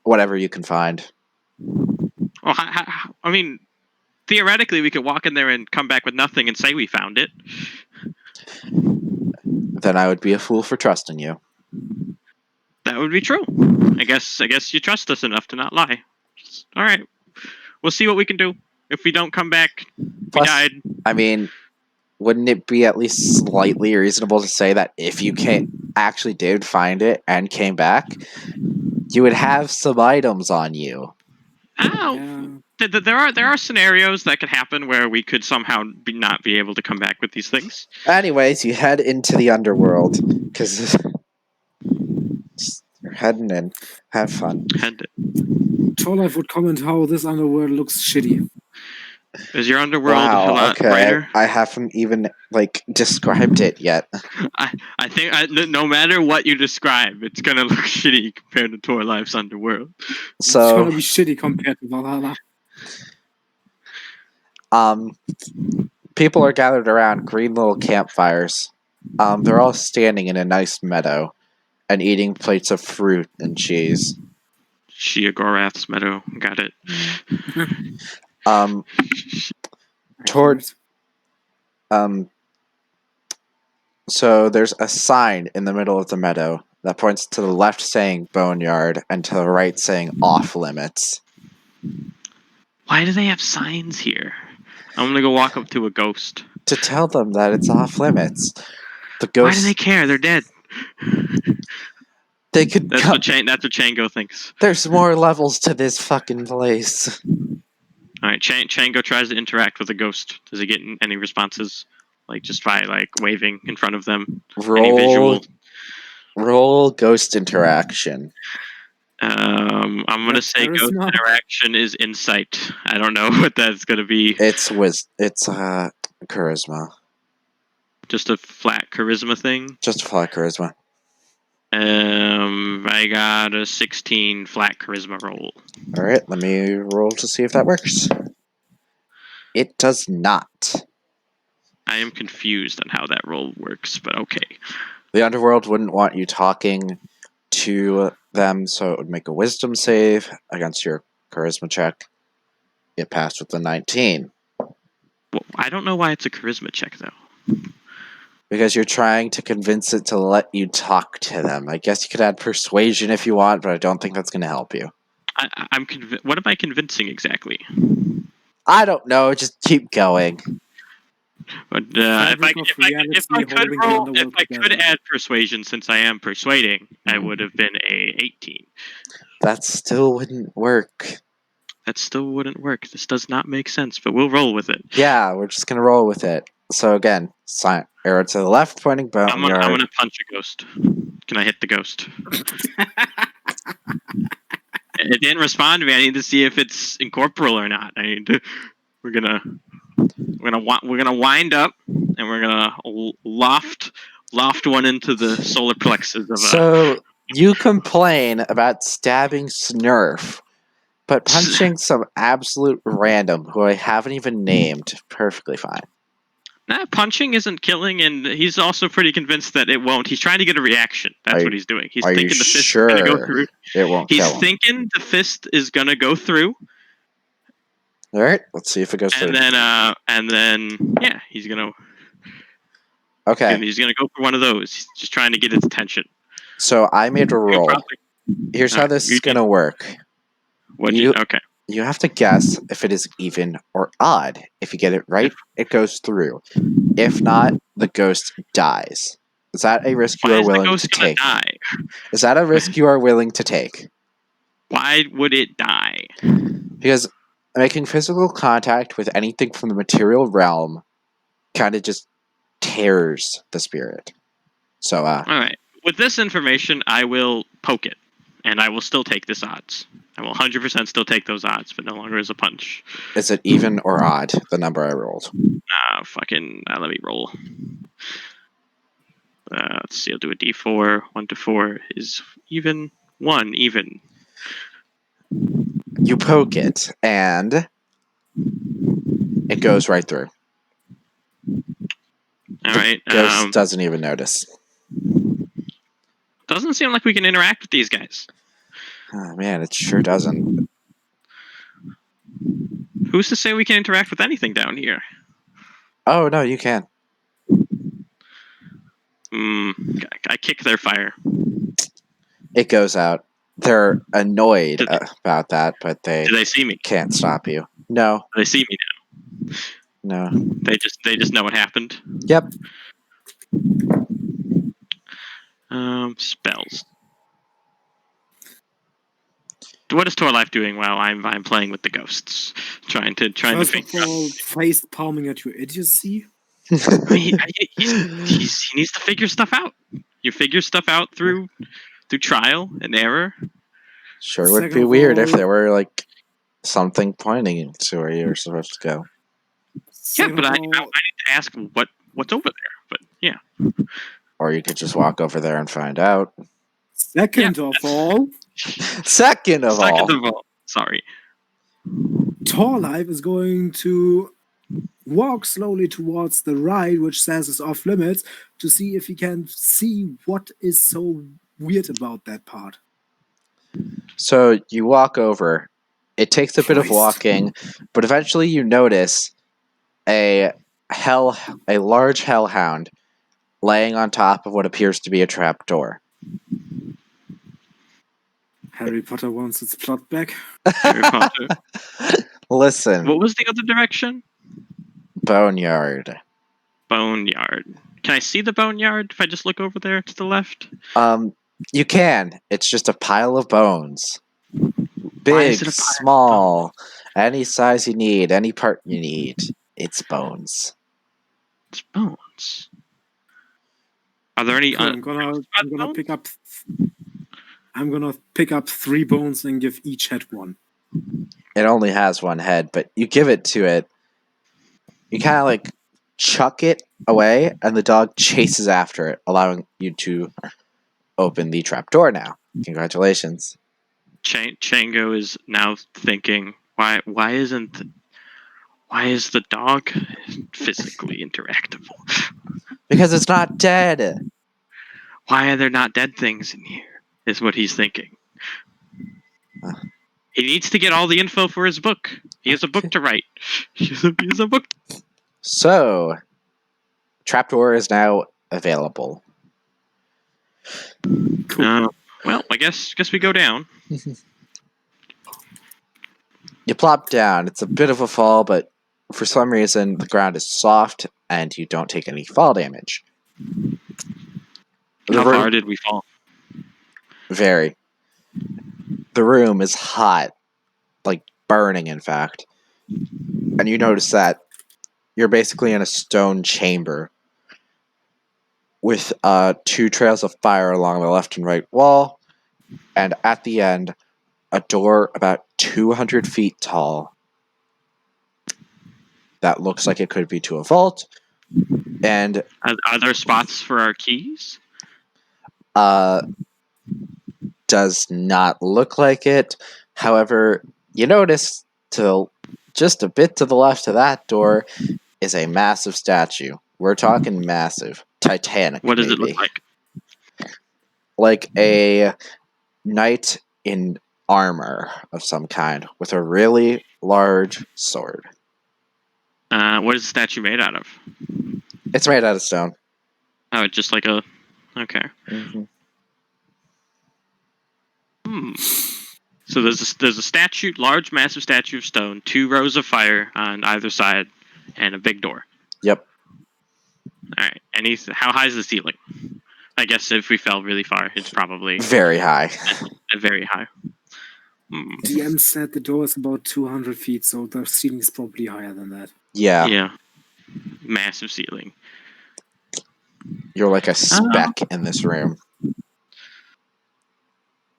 whatever you can find. Well, I mean, theoretically, we could walk in there and come back with nothing and say we found it. Then I would be a fool for trusting you. That would be true. I guess you trust us enough to not lie. All right. We'll see what we can do. If we don't come back, we died. I mean, wouldn't it be at least slightly reasonable to say that if you actually did find it and came back, you would have some items on you? Oh, there are scenarios that could happen where we could somehow not be able to come back with these things. Anyways, you head into the underworld because you're heading in. Have fun. Torlife would comment how this underworld looks shitty. Is your underworld a lot brighter? I haven't even described it yet. I think no matter what you describe, it's gonna look shitty compared to Torlife's underworld. So it's gonna be shitty compared to Valhalla. People are gathered around green little campfires. They're all standing in a nice meadow and eating plates of fruit and cheese. Sheogorath's meadow. Got it. So there's a sign in the middle of the meadow that points to the left saying Boneyard and to the right saying Off Limits. Why do they have signs here? I'm gonna go walk up to a ghost. To tell them that it's off limits. The ghost. Why do they care? They're dead. They could. That's what Chango thinks. There's more levels to this fucking place. All right, Chango tries to interact with the ghost. Does he get any responses? Like just by waving in front of them? Roll. Any visual? Roll ghost interaction. I'm gonna say ghost Charisma? interaction is insight. I don't know what that's gonna be. It's charisma. Just a flat charisma thing. Just a flat charisma. I got a 16 flat charisma roll. All right, let me roll to see if that works. It does not. I am confused on how that roll works, but okay. The underworld wouldn't want you talking to them, so it would make a wisdom save against your charisma check. It passed with a 19. Well, I don't know why it's a charisma check though. Because you're trying to convince it to let you talk to them. I guess you could add persuasion if you want, but I don't think that's going to help you. I'm what am I convincing exactly? I don't know. Just keep going. But if I could roll, if I could together. add persuasion, since I am persuading, I would have been a 18. That still wouldn't work. That still wouldn't work. This does not make sense, but we'll roll with it. Yeah, we're just going to roll with it. So again, arrow to the left, pointing bone. I'm gonna punch a ghost. Can I hit the ghost? It didn't respond to me. I need to see if it's incorporeal or not. We're gonna wind up and we're gonna loft one into the solar plexus of So you complain about stabbing Snurf, but punching some absolute random who I haven't even named perfectly fine. Nah, punching isn't killing, and he's also pretty convinced that it won't. He's trying to get a reaction. That's what he's doing. He's thinking the fist is gonna go through. It won't He's kill him. thinking the fist is gonna go through. All right, let's see if it goes through. And then yeah, he's gonna. Okay. He's gonna go for one of those. He's just trying to get its attention. So I made a roll. Here's how this is gonna work. Okay. You have to guess if it is even or odd. If you get it right, it goes through. If not, the ghost dies. Is that a risk you are willing to take? Die? Is that a risk you are willing to take? Why would it die? Because making physical contact with anything from the material realm kind of just tears the spirit. So, all right. With this information, I will poke it, and I will still take this odds. I will 100% still take those odds, but no longer as a punch. Is it even or odd, the number I rolled? Let me roll. Let's see, I'll do a d4. 1 to 4 is even. 1, even. You poke it, and it goes right through. All right. Ghost doesn't even notice. Doesn't seem like we can interact with these guys. Oh, man, it sure doesn't. Who's to say we can interact with anything down here? Oh, no, you can. I kick their fire. It goes out. They're annoyed about that, but do they see me? Can't stop you. No. Do they see me now? No. They just know what happened. Yep. Spells. What is Torlife doing while I'm playing with the ghosts, trying to First figure of all, face palming at your idiocy. he needs to figure stuff out. You figure stuff out through trial and error. Sure would be weird if there were like something pointing to where you were supposed to go. Yeah, but I need to ask what's over there. But yeah. Or you could just walk over there and find out. Second of all, sorry. Torlife is going to walk slowly towards the right, which says it's off limits, to see if he can see what is so weird about that part. So you walk over. It takes a bit of walking, but eventually you notice a large hellhound laying on top of what appears to be a trapdoor. Harry Potter wants its plot back. Harry Potter. Listen. What was the other direction? Boneyard. Boneyard. Can I see the boneyard if I just look over there to the left? You can. It's just a pile of bones. Big, small, any size you need, any part you need. It's bones. It's bones. Are there any? Cool, I'm gonna pick up. I'm gonna pick up 3 bones and give each head one. It only has one head, but you give it to it. You kind of like chuck it away, and the dog chases after it, allowing you to open the trapdoor now. Congratulations. Chango is now thinking, why is the dog physically interactable? Because it's not dead. Why are there not dead things in here? Is what he's thinking. He needs to get all the info for his book. He has a book to write. He has a book. So, trapdoor is now available. Cool. Well, I guess we go down. You plop down. It's a bit of a fall, but for some reason the ground is soft and you don't take any fall damage. How far did we fall? Very. The room is hot, like burning, in fact. And you notice that you're basically in a stone chamber with 2 trails of fire along the left and right wall, and at the end, a door about 200 feet tall that looks like it could be to a vault. And are there spots for our keys? Does not look like it. However, you notice to just a bit to the left of that door is a massive statue. We're talking massive. Titanic, What does maybe. it look like? Like a knight in armor of some kind with a really large sword. What is the statue made out of? It's made out of stone. Oh, it's just like a... Okay. Mm-hmm. So there's a statue, large, massive statue of stone, 2 rows of fire on either side, and a big door. Yep. All right. And how high is the ceiling? I guess if we fell really far, it's probably very high. Very high. DM said the door is about 200 feet, so the ceiling is probably higher than that. Yeah. Yeah. Massive ceiling. You're like a speck in this room.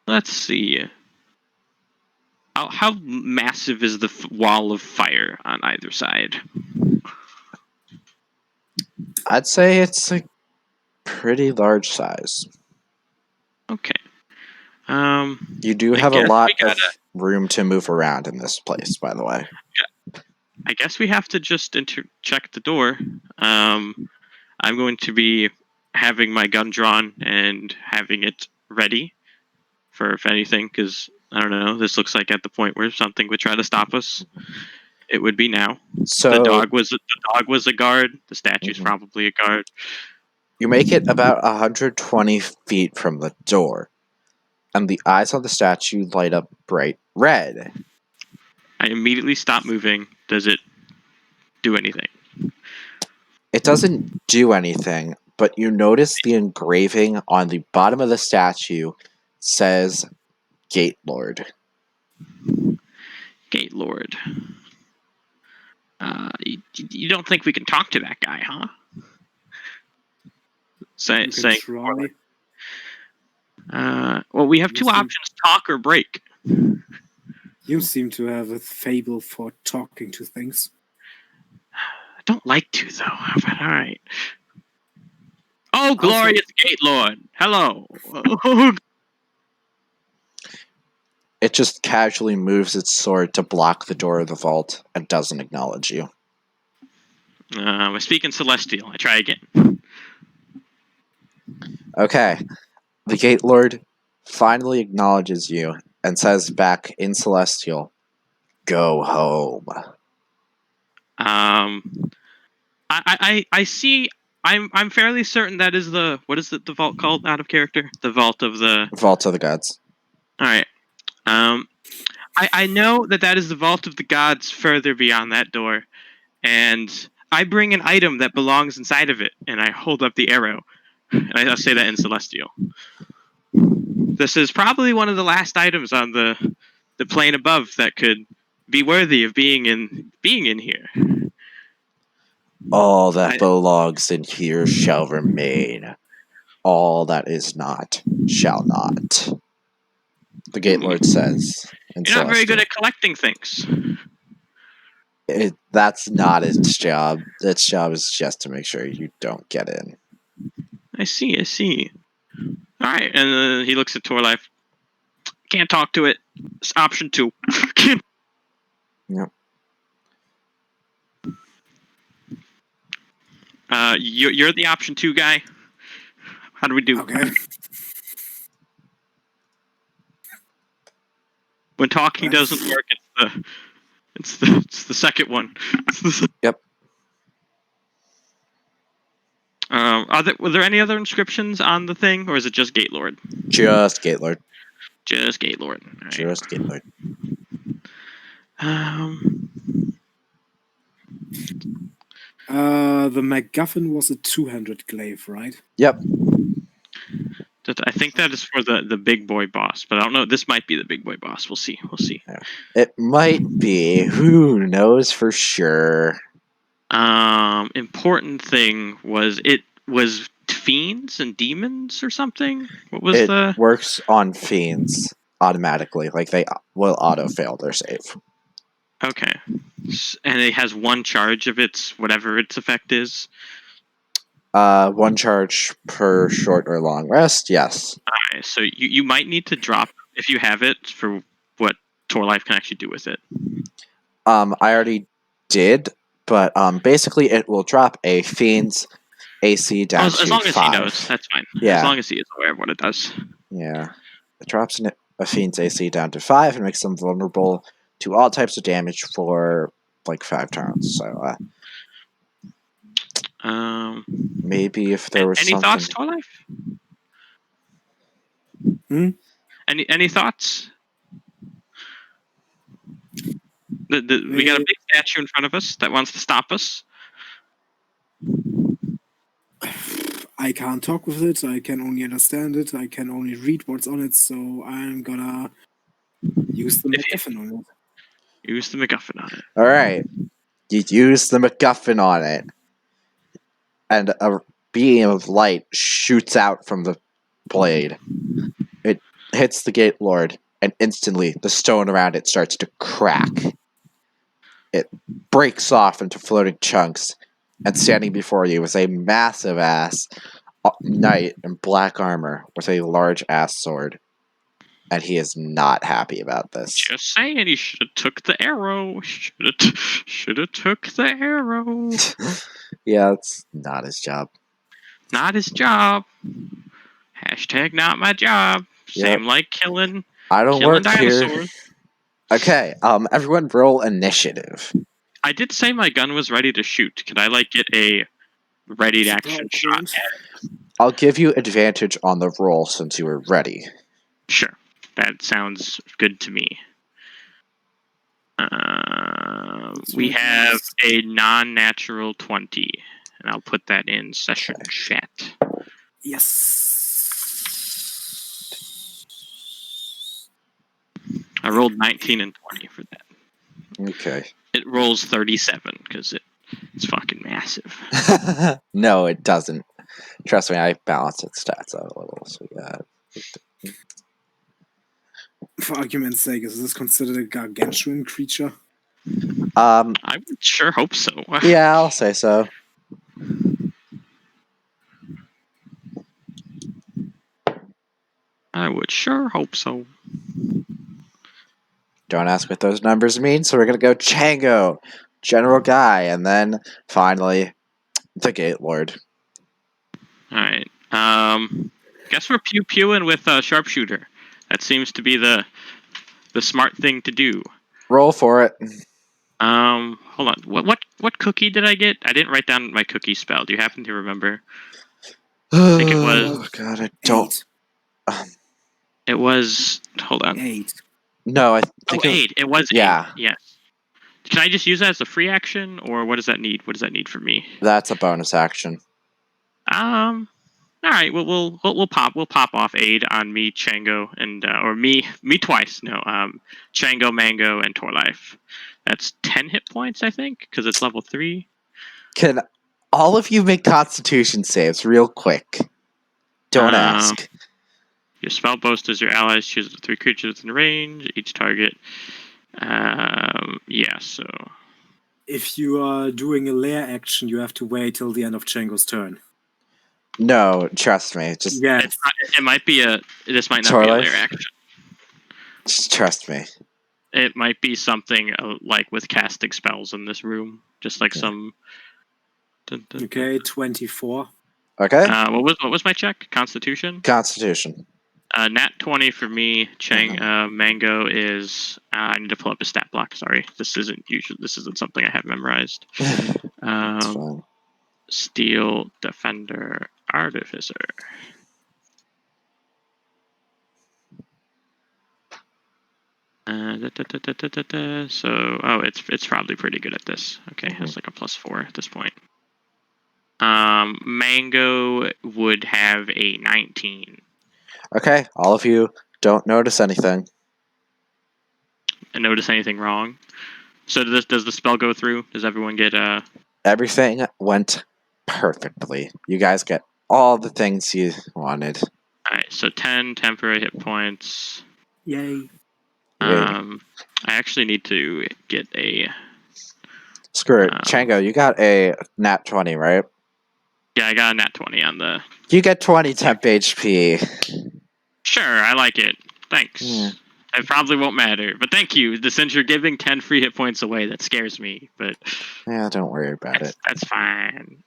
Let's see. How massive is the wall of fire on either side? I'd say it's a pretty large size. Okay. You do have a lot of room to move around in this place, by the way. I guess we have to just check the door. I'm going to be having my gun drawn and having it ready for if anything, because I don't know. This looks like at the point where something would try to stop us. It would be now. So the dog was a guard. The statue's probably a guard. You make it about 120 feet from the door, and the eyes on the statue light up bright red. I immediately stop moving. Does it do anything? It doesn't do anything, but you notice the engraving on the bottom of the statue says Gate Lord. Gate Lord. You don't think we can talk to that guy, huh? Saying. Well, we have 2 options: talk or break. You seem to have a fable for talking to things. I don't like to, though. But all right. Oh, glorious Gate Lord! Hello. It just casually moves its sword to block the door of the vault and doesn't acknowledge you. We're speaking Celestial. I try again. Okay. The Gate Lord finally acknowledges you and says back in Celestial, "Go home." I see. I'm fairly certain that is the... What is it, the vault called out of character? The Vault of the... Vault of the Gods. Alright. I know that is the Vault of the Gods further beyond that door. And I bring an item that belongs inside of it. And I hold up the arrow. And I'll say that in Celestial. This is probably one of the last items on the plane above that could be worthy of being in here. All that belongs in here shall remain. all that is not shall not. The Gate Lord says. You're not very good at collecting things. That's not its job. Its job is just to make sure you don't get in. I see. Alright, and he looks at Torlife. Can't talk to it. It's option 2. Yep. You're the option 2 guy. How do we do? Okay. When talking doesn't work, it's the second one. Yep. Were there any other inscriptions on the thing, or is it just Gate Lord? Just Gate Lord. Just Gate Lord. Right. Just Gate Lord. The MacGuffin was a 200 glaive, right? Yep. I think that is for the big boy boss, but I don't know. This might be the big boy boss. We'll see. Yeah. It might be. Who knows for sure? Important thing was it was fiends and demons or something. What was it works on fiends automatically. Like they will auto fail their save. Okay. And it has one charge of its whatever its effect is. 1 charge per short or long rest. Yes. Alright, so you might need to drop if you have it for what Torlife can actually do with it. I already did, but basically it will drop a fiend's AC down to 5. As long as he knows, that's fine. Yeah. As long as he is aware of what it does. Yeah. It drops a fiend's AC down to 5 and makes them vulnerable to all types of damage for like 5 turns. So maybe if there was any something... thoughts, Torlife? Any thoughts? We got a big statue in front of us that wants to stop us. I can't talk with it. I can only understand it. I can only read what's on it. So I'm gonna use the MacGuffin on it. Use the MacGuffin on it. All right. You use the MacGuffin on it, and a beam of light shoots out from the blade. It hits the Gate Lord, and instantly the stone around it starts to crack. It breaks off into floating chunks, and standing before you is a massive-ass knight in black armor with a large-ass sword. And he is not happy about this. Just saying, he should have took the arrow. Should have took the arrow. Yeah, it's not his job. Not his job. Hashtag not my job. Yep. Same like killing. I don't work dinosaurs. here. Okay, everyone roll initiative. I did say my gun was ready to shoot. Can I like get a ready to action shot? I'll give you advantage on the roll since you were ready. Sure. That sounds good to me. We have a non-natural 20, and I'll put that in session chat. Yes. I rolled 19 and 20 for that. Okay. It rolls 37 because it's fucking massive. No, it doesn't. Trust me, I balanced its stats out a little. So For argument's sake, is this considered a gargantuan creature? I would sure hope so. Yeah, I'll say so. I would sure hope so. Don't ask what those numbers mean, so we're gonna go Chango, General Guy, and then finally the Gate Lord. Alright. Guess we're pew-pewing with Sharpshooter. That seems to be the smart thing to do. Roll for it. Hold on. What cookie did I get? I didn't write down my cookie spell. Do you happen to remember? I think it was... Oh god, I don't... It was... Hold on. 8. No, I think 8. It was 8. Yeah. Yes. Can I just use that as a free action, or what does that need? What does that need from me? That's a bonus action. All right. We'll pop off aid on me, Chango, and or me twice. No, Chango, Mango, and Torlife. That's 10 hit points, I think, because it's level 3. Can all of you make Constitution saves real quick? Don't ask. Your spell boasters, your allies choose 3 creatures within range. Each target. Yeah, so. If you are doing a lair action, you have to wait till the end of Django's turn. No, trust me. Just Yes. It might be a. This might not be a lair action. Just trust me. It might be something like with casting spells in this room, just like some. Okay, 24. Okay. What was my check? Constitution. Constitution. Nat 20 for me. Mango is. I need to pull up a stat block. Sorry, this isn't something I have memorized. That's fine. Steel, Defender, Artificer. So, it's probably pretty good at this. Okay, that's like a +4 at this point. Mango would have a 19. Okay, all of you don't notice anything. And notice anything wrong? So does the spell go through? Does everyone get Everything went perfectly. You guys get all the things you wanted. Alright, so 10 temporary hit points. Yay. I actually need to get a... Screw it. Chango, you got a nat 20, right? Yeah, I got a nat 20 on the... You get 20 temp HP. Sure, I like it. Thanks. Yeah. It probably won't matter, but thank you. Since you're giving 10 free hit points away, that scares me, but... Yeah, don't worry about it. That's fine.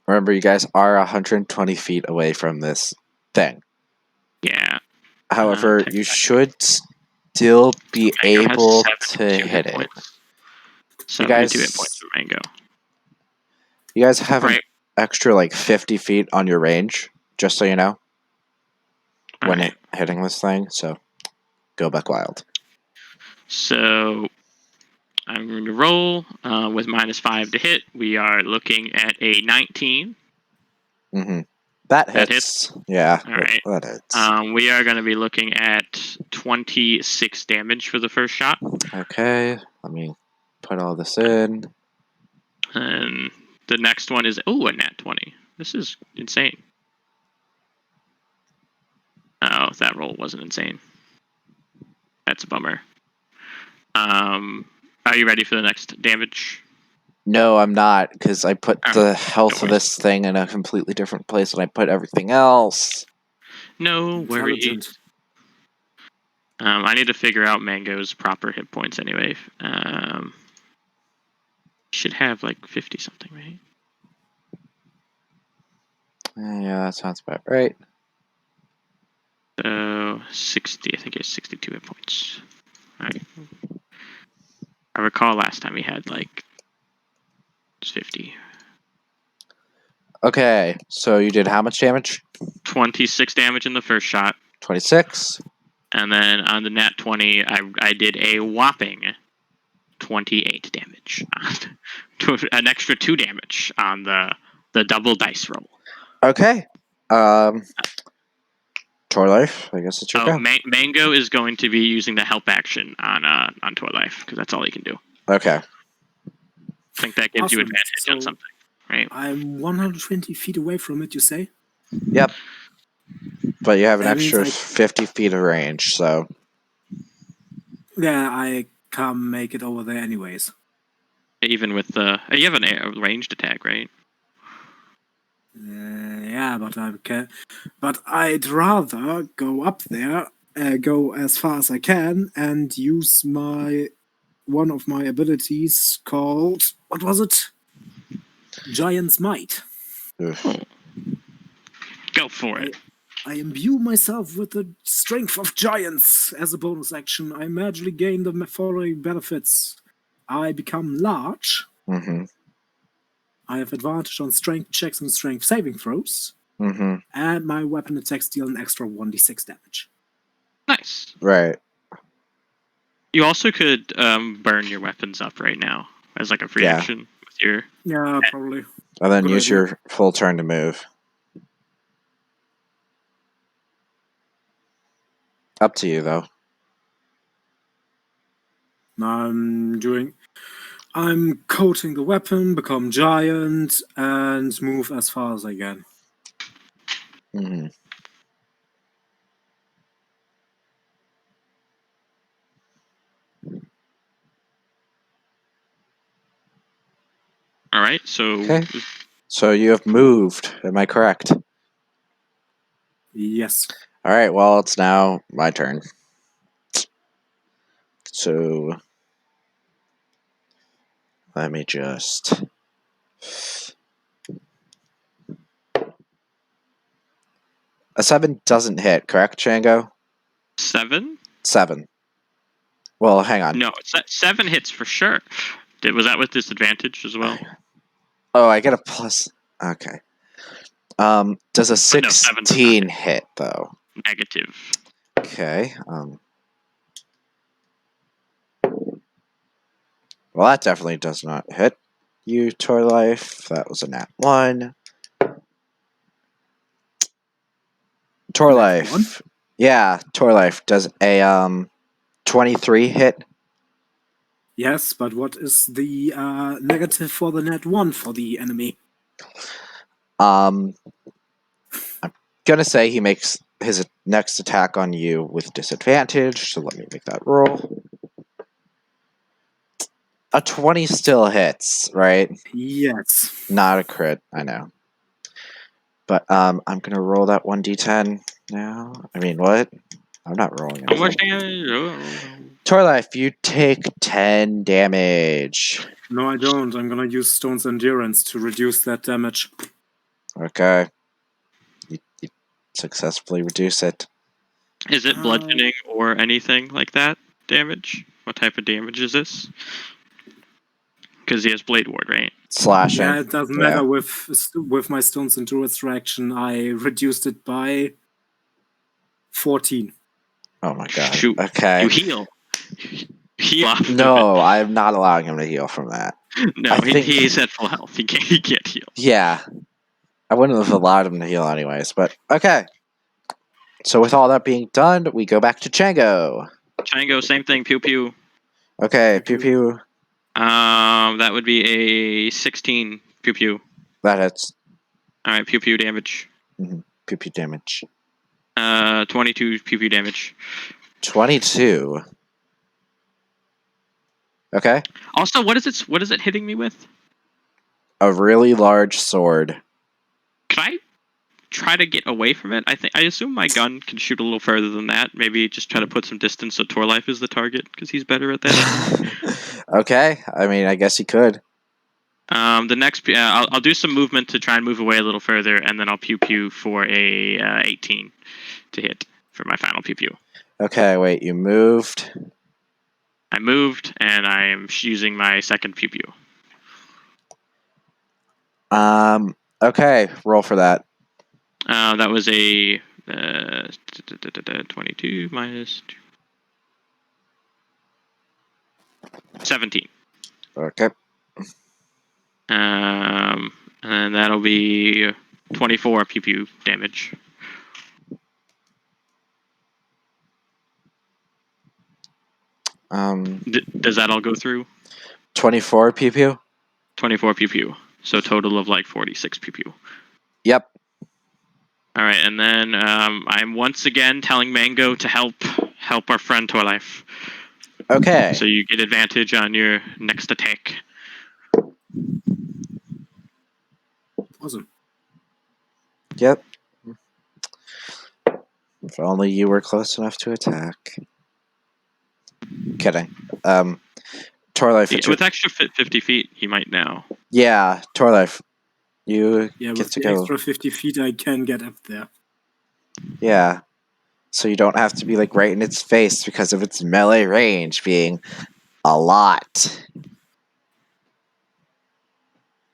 Remember, you guys are 120 feet away from this thing. Yeah. However, you should still be able to hit it. 72 hit points for Mango. You guys have an extra like 50 feet on your range, just so you know, when hitting this thing. So, go back wild. So, I'm going to roll with -5 to hit. We are looking at a 19. Mm-hmm. That hits. Yeah. All right. That hits. We are going to be looking at 26 damage for the first shot. Okay. Let me put all this in. And the next one is a nat 20. This is insane. Oh, that roll wasn't insane. That's a bummer. Are you ready for the next damage? No, I'm not, because I put the health of this thing in a completely different place and I put everything else. No worries. I need to figure out Mango's proper hit points anyway. Should have like 50 something, right? Yeah, that sounds about right. So 60, I think it's 62 hit points. Alright. I recall last time he had like 50. Okay, so you did how much damage? 26 damage in the first shot. 26. And then on the nat 20, I did a whopping 28 damage. An extra 2 damage on the double dice roll. Okay. Toy Life, I guess it's your go. Mango is going to be using the help action on Toy Life, because that's all he can do. Okay. I think that gives you advantage on something, right? I'm 120 feet away from it, you say? Yep. But you have an extra 50 feet of range, so... Yeah, I can't make it over there anyways. Even with the... You have a ranged attack, right? Yeah, but I can. But I'd rather go up there, go as far as I can, and use one of my abilities called, what was it? Giant's Might. Oh. Go for it. I imbue myself with the strength of giants as a bonus action. I magically gain the following benefits. I become large. Mm-hmm. I have advantage on strength checks and strength saving throws. Mm-hmm. And my weapon attacks deal an extra 1d6 damage. Nice. Right. You also could burn your weapons up right now as like a free action with your... Yeah, probably. And then use your full turn to move. Up to you, though. I'm coating the weapon, become giant, and move as far as I can. Hmm. All right, so Okay. So you have moved. Am I correct? Yes. All right. Well, it's now my turn. So let me just. A 7 doesn't hit, correct, Chango? 7? 7. Well, hang on. No, 7 hits for sure. Was that with disadvantage as well? Oh, I get a plus. Okay. Does a 7's 16 hit though? negative. Okay. Well, that definitely does not hit you, Toy Life. That was a nat 1. Toy Nat Life. 1? Yeah, Toy Life. Does a 23 hit? Yes, but what is the negative for the net 1 for the enemy? I'm gonna say he makes his next attack on you with disadvantage, so let me make that roll. A 20 still hits, right? Yes. Not a crit, I know. But I'm gonna roll that 1d10 now. I mean, what? I'm not rolling How much anything. damage? Toy Life, you take 10 damage. No, I don't. I'm gonna use Stone's Endurance to reduce that damage. Okay. You successfully reduce it. Is it bludgeoning or anything like that damage? What type of damage is this? Because he has Blade Ward, right? Slashing. Yeah, it doesn't matter with my Stone's Endurance reaction. I reduced it by 14. Oh my god. Shoot. Okay. You heal. Heal off of No, I'm not allowing him to heal from that. it. No, I think- he's at full health. He can't heal. Yeah. I wouldn't have allowed him to heal anyways, but okay. So with all that being done, we go back to Chango. Chango, same thing. Pew pew. Okay, pew pew. That would be a 16 pew pew. That hits. All right, pew pew damage. Pew pew damage. 22 pew pew damage. 22. Okay. Also, what is it hitting me with? A really large sword. Can I try to get away from it? I assume my gun can shoot a little further than that. Maybe just try to put some distance so Torlife is the target because he's better at that. Okay. I mean, I guess you could. The next, I'll do some movement to try and move away a little further, and then I'll pew pew for a 18 to hit for my final pew pew. Okay, wait, you moved. I moved, and I am using my second pew pew. Okay, roll for that. That was a 22 minus 17. Okay. And that'll be 24 pew pew damage. Does that all go through? 24 pew pew? 24 pew pew. So total of like 46 pew pew. Yep. All right, and then I'm once again telling Mango to help our friend Torlife. Okay. So you get advantage on your next attack. Awesome. Yep. If only you were close enough to attack. Kidding. Torlife. Yeah, with extra 50 feet, he might now. Yeah, Torlife. You Yeah, get with to the go. extra 50 feet, I can get up there. Yeah. So you don't have to be like right in its face because of its melee range being a lot.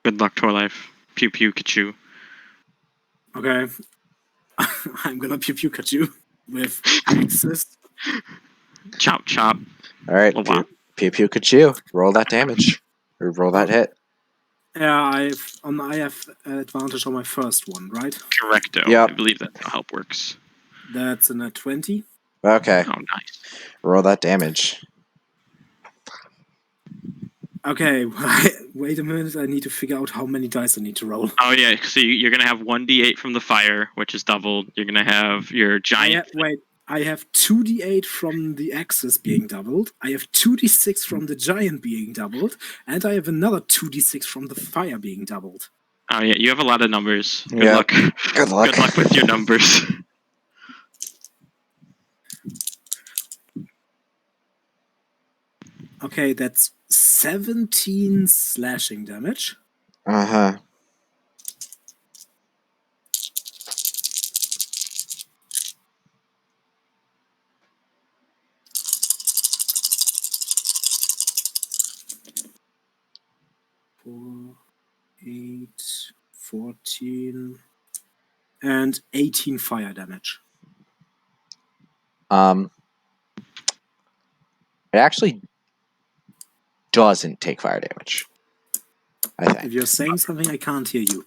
Good luck, Torlife. Pew pew Kachu. Okay. I'm gonna pew pew Kachu with axes. Chop chop. All right. Oh, wow. Pew pew Kachu. Roll that damage. Or roll that hit. Yeah, I have advantage on my first one, right? Correcto. Yep. I believe that's how help works. That's a 20. Okay. Oh, nice. Roll that damage. Okay, wait a minute. I need to figure out how many dice I need to roll. Oh yeah, so you're gonna have 1d8 from the fire, which is doubled. You're gonna have your giant. I have 2d8 from the axis being doubled. I have 2d6 from the giant being doubled, and I have another 2d6 from the fire being doubled. Oh yeah, you have a lot of numbers. Good Yeah. luck. Good luck. Good luck with your numbers. Okay, that's 17 slashing damage. Uh-huh. Four, 8, 14, and 18 fire damage. It actually doesn't take fire damage, I If think. you're saying something, I can't hear you.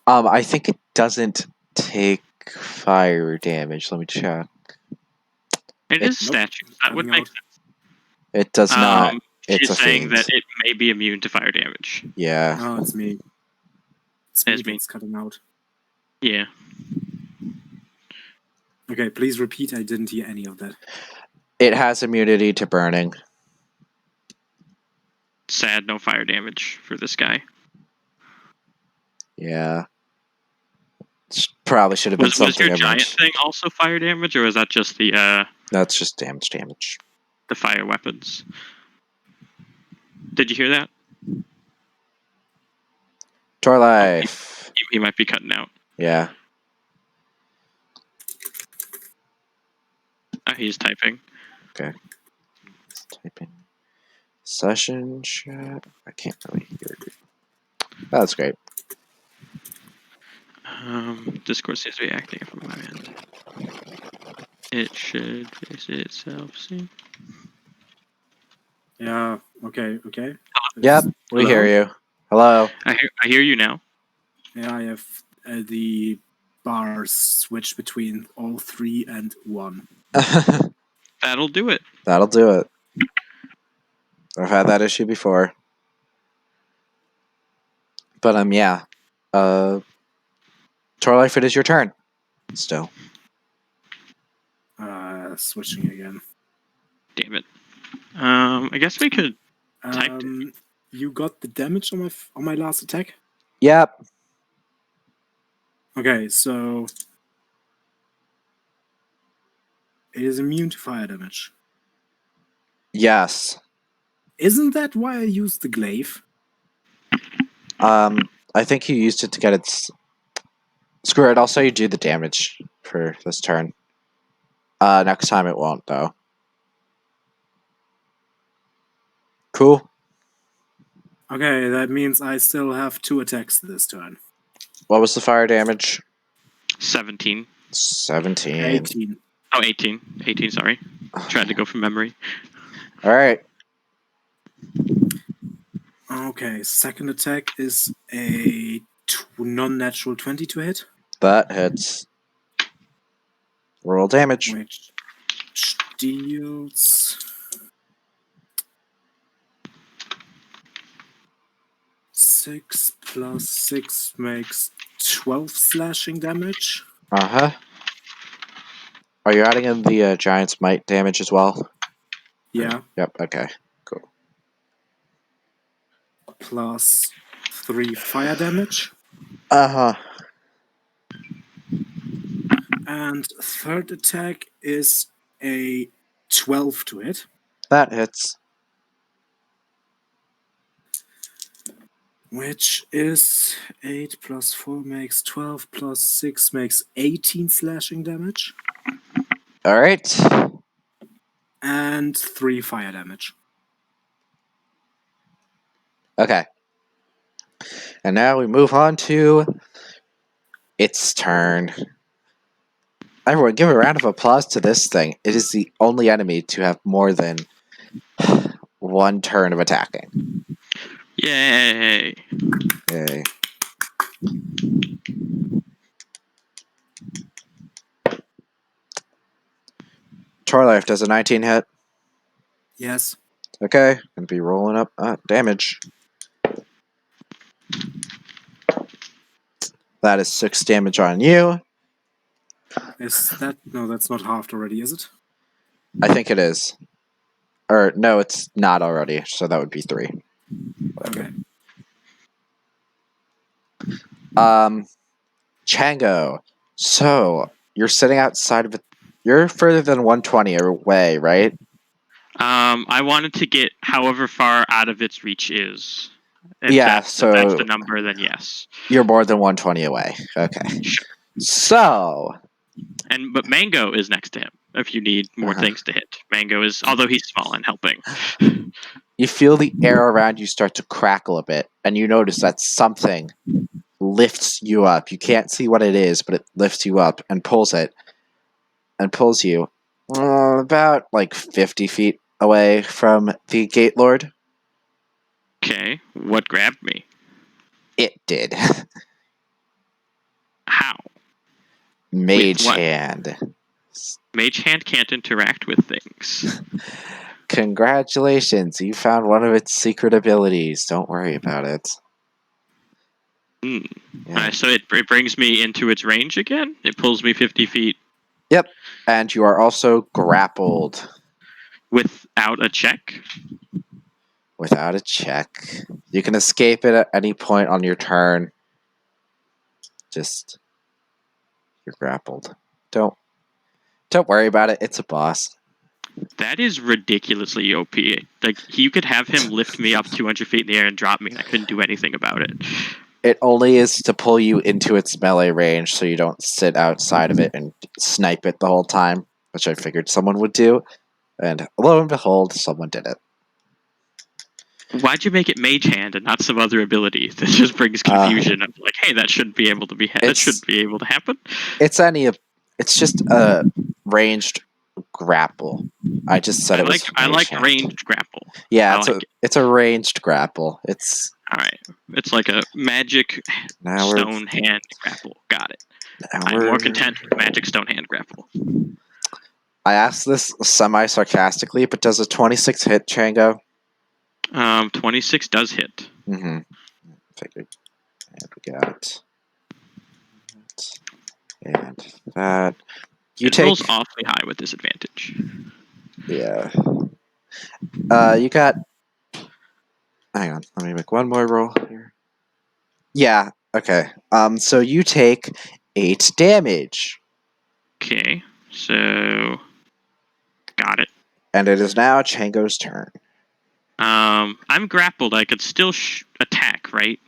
I think it doesn't take fire damage. Let me check. It is Nope. statues. That would Coming make out. sense. It does not. It's She's a saying fiend. that it may be immune to fire damage. Yeah. Oh, it's me. It's me It's me. that's cutting out. Yeah. Okay, please repeat. I didn't hear any of that. It has immunity to burning. Sad, no fire damage for this guy. Yeah. Probably should have been Was something your I giant mentioned. thing also fire damage, or was that just the That's just damage. fire weapons? Did you hear that? Torlife. He might be cutting out. Yeah. He's typing. Okay. Let's type in session chat. I can't really hear you. That's great. Discord seems to be acting from my end. It should fix itself soon. Yeah, okay. Yep, we hear you. Hello. I hear you now. Yeah, I have the bars switched between all 3 and 1. That'll do it. That'll do it. I've had that issue before. But yeah. Torlife, it is your turn. Still. Switching again. Damn it. I guess we could type. You got the damage on my last attack? Yep. Okay, so it is immune to fire damage. Yes. Isn't that why I used the glaive? I think you used it to get its. Screw it. I'll say you do the damage for this turn. Next time it won't though. Cool. Okay, that means I still have 2 attacks this turn. What was the fire damage? 17. 17. 18. Oh, 18. 18, sorry. Tried to go from memory. Alright. Okay, second attack is a non-natural 20 to hit. That hits. Roll damage. Which deals 6 plus 6 makes 12 slashing damage. Uh-huh. Are you adding in the Giant's Might damage as well? Yeah. Yep, okay. Cool. Plus 3 fire damage. Uh-huh. And third attack is a 12 to hit. That hits. Which is 8 plus 4 makes 12 plus 6 makes 18 slashing damage. Alright. And 3 fire damage. Okay. And now we move on to its turn. Everyone, give a round of applause to this thing. It is the only enemy to have more than 1 turn of attacking. Yay! Yay. Torlife, does a 19 hit? Yes. Okay, gonna be rolling up damage. That is 6 damage on you. Is that no? That's not halved already, is it? I think it is. Or no, it's not already. So that would be 3. Okay. Chango. So you're sitting outside of it. You're further than 120 away, right? I wanted to get however far out of its reach is. If Yeah, if that's so the number, then yes. you're more than 120 away. Okay. Sure. So But Mango is next to him. If you need more things to hit, Mango is, although he's small and helping. you feel the air around you start to crackle a bit, and you notice that something lifts you up. You can't see what it is, but it lifts you up and pulls you about like 50 feet away from the Gate Lord. Okay, what grabbed me? It did. How? Mage what? Hand. Mage Hand can't interact with things. Congratulations, you found one of its secret abilities. Don't worry about it. Yeah. So it brings me into its range again? It pulls me 50 feet. Yep. And you are also grappled. Without a check? Without a check. You can escape it at any point on your turn. Just you're grappled. Don't worry about it. It's a boss. That is ridiculously OP. Like, you could have him lift me up 200 feet in the air and drop me, and I couldn't do anything about it. It only is to pull you into its melee range so you don't sit outside of it and snipe it the whole time, which I figured someone would do. And lo and behold, someone did it. Why'd you make it Mage Hand and not some other ability? That just brings confusion of like, hey, that shouldn't be able to be that shouldn't be able to happen. It's just a ranged grapple. I just said it was. I like ranged grapple. Yeah, it's a ranged grapple. It's all right. It's like a magic stone hand grapple. Got it. I'm more content with magic stone hand grapple. I asked this semi-sarcastically, but does a 26 hit, Chango? 26 does hit. Mm-hmm. Figured. And we got... And that... It rolls awfully high with disadvantage. Yeah. You got... Hang on, let me make one more roll here. Yeah, okay. So you take 8 damage. Okay, so... Got it. And it is now Chango's turn. I'm grappled. I could still attack, right?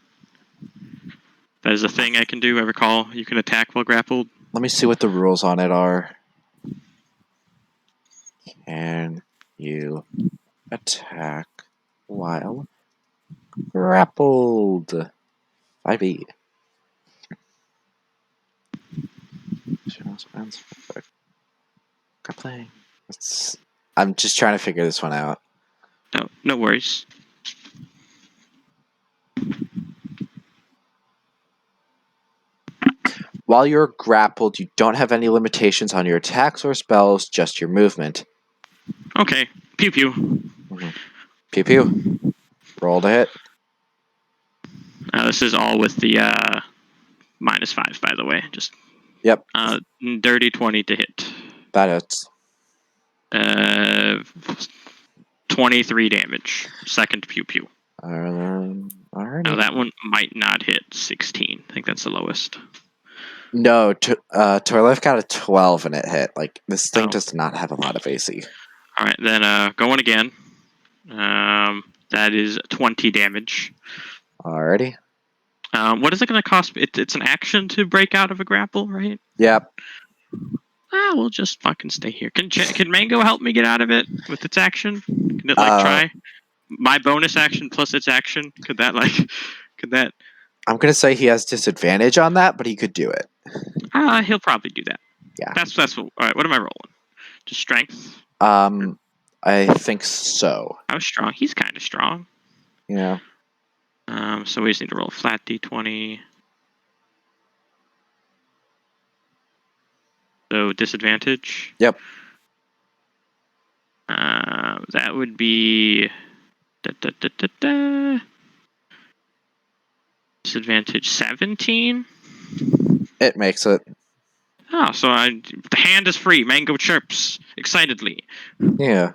That is a thing I can do. I recall you can attack while grappled. Let me see what the rules on it are. Can you attack while grappled? 5e. Grappling. I'm just trying to figure this one out. No worries. While you're grappled, you don't have any limitations on your attacks or spells, just your movement. Okay. Pew pew. Mm-hmm. Pew pew. Roll to hit. This is all with the -5, by the way. Just yep. Dirty 20 to hit. That hits. 23 damage. Second pew pew. Alright. Now that one might not hit 16. I think that's the lowest. No, Torleif got a 12 and it hit. Like, this thing does not have a lot of AC. Alright, then going again. That is 20 damage. Alrighty. What is it going to cost? It's an action to break out of a grapple, right? Yep. We'll just fucking stay here. Can Mango help me get out of it with its action? Can it try? My bonus action plus its action? Could that? I'm gonna say he has disadvantage on that, but he could do it. He'll probably do that. Yeah. That's what. All right. What am I rolling? Just strength. I think so. How strong? He's kind of strong. Yeah. So we just need to roll a flat d20. So disadvantage. Yep. That would be disadvantage 17. It makes it. Oh, so the hand is free. Mango chirps excitedly, Yeah.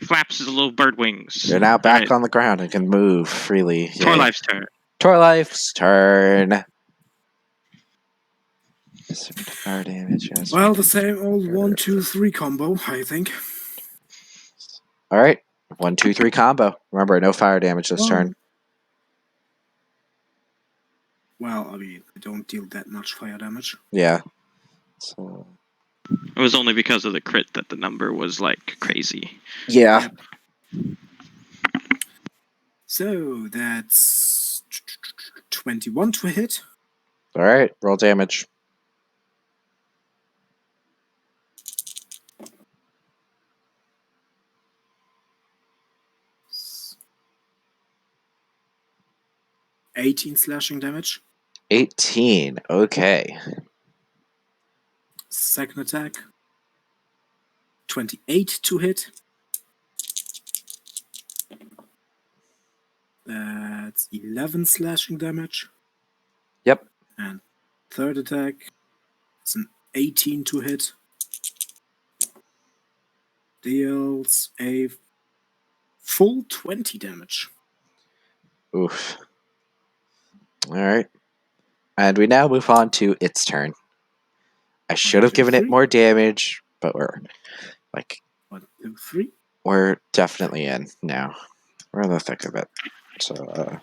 flaps his little bird wings. You're now back Alright, on the ground and can move freely. Torlife's turn. Torlife's turn. Fire damage. Yes. Well, the same old 1, 2, 3 combo, I think. All right. 1, 2, 3 combo. Remember, no fire damage this turn. Well, I mean, I don't deal that much fire damage. Yeah. So. It was only because of the crit that the number was like crazy. Yeah. Yep. So that's 21 to hit. All right. Roll damage. S- 18 slashing damage. 18. Okay. Second attack. 28 to hit. That's 11 slashing damage. Yep. And third attack. It's an 18 to hit. Deals a full 20 damage. Oof. All right. And we now move on to its turn. I should have given it more damage, but we're like 1, 2, 3. we're definitely in now. We're in the thick of it. So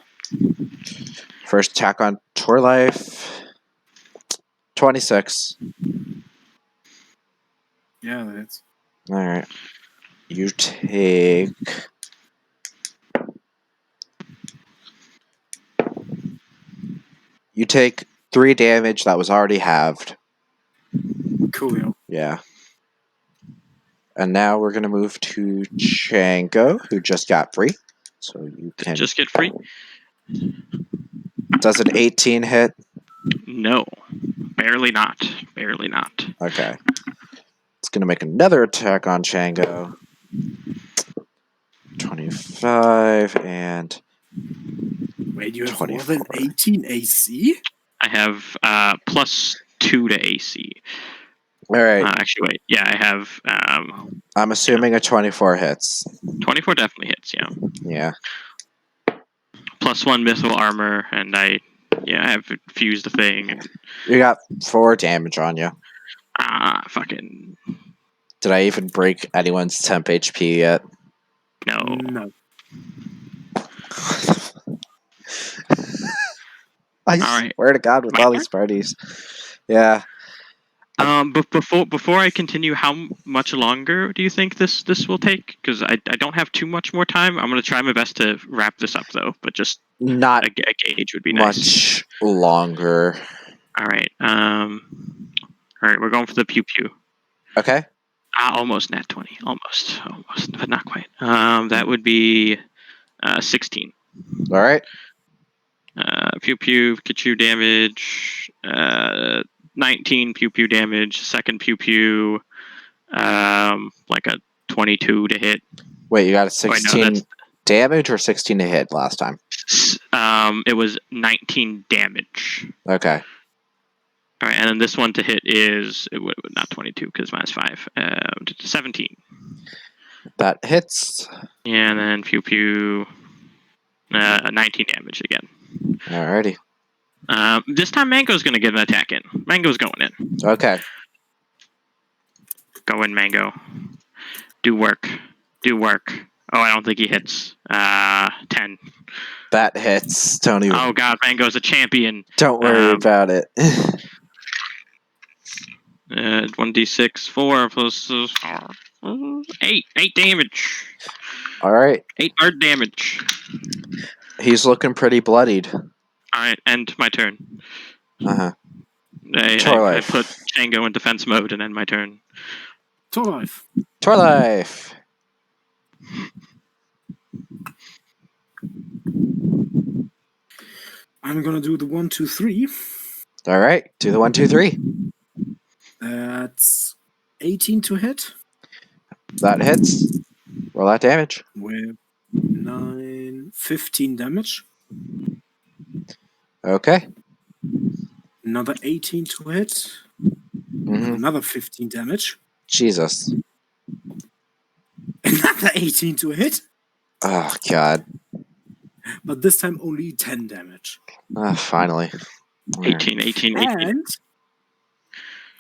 first attack on Torlife. 26. Yeah, that's All right. You take. You take 3 damage that was already halved. cool. Yeah. And now we're gonna move to Chango, who just got free. So you can Just get free? Does an 18 hit? No. Barely not. Barely not. Okay. It's gonna make another attack on Chango. 25 and Wait, you have 24. more than 18 AC? I have +2 to AC. All right. Actually, wait. Yeah, I have I'm assuming a 24 hits. 24 definitely hits, yeah. Yeah. +1 missile armor, and I have fused the thing. And, You got 4 damage on you. fucking Did I even break anyone's temp HP yet? no. No. I Alright. swear to God, with My all turn? these parties. Yeah. But before I continue, how much longer do you think this will take? Because I don't have too much more time. I'm gonna try my best to wrap this up though, but just Not a gauge would be nice. much longer. All right. All right. We're going for the pew pew. Okay. Almost nat 20. Almost, but not quite. That would be 16. All right. Pew pew, Pikachu damage. 19 pew pew damage. Second pew pew, like a 22 to hit. Wait, you got a Oh, wait, 16 no, damage or 16 to hit last time? it was 19 damage. Okay. All right, and then this one to hit is it would not 22 because -5. 17. That hits. Yeah, and then pew pew. 19 damage again. Alrighty. This time Mango's going to get an attack in. Mango's going in. Okay. Go in, Mango. Do work. Do work. Oh, I don't think he hits. 10. That hits. Don't even. Oh, God, Mango's a champion. Don't worry about it. 1d6, 4 plus 8. 8 damage. Alright. 8 hard damage. He's looking pretty bloodied. Alright, end my turn. Uh-huh. I put Django in defense mode and end my turn. Torlife. Torlife. I'm gonna do the 1, 2, 3. Alright, do the 1, 2, 3. That's 18 to hit. That hits. Roll that damage. with 15 damage. Okay. Another 18 to hit. hmm Another 15 damage. Jesus. Another 18 to hit. Oh, God. But this time only 10 damage. Finally. 18. And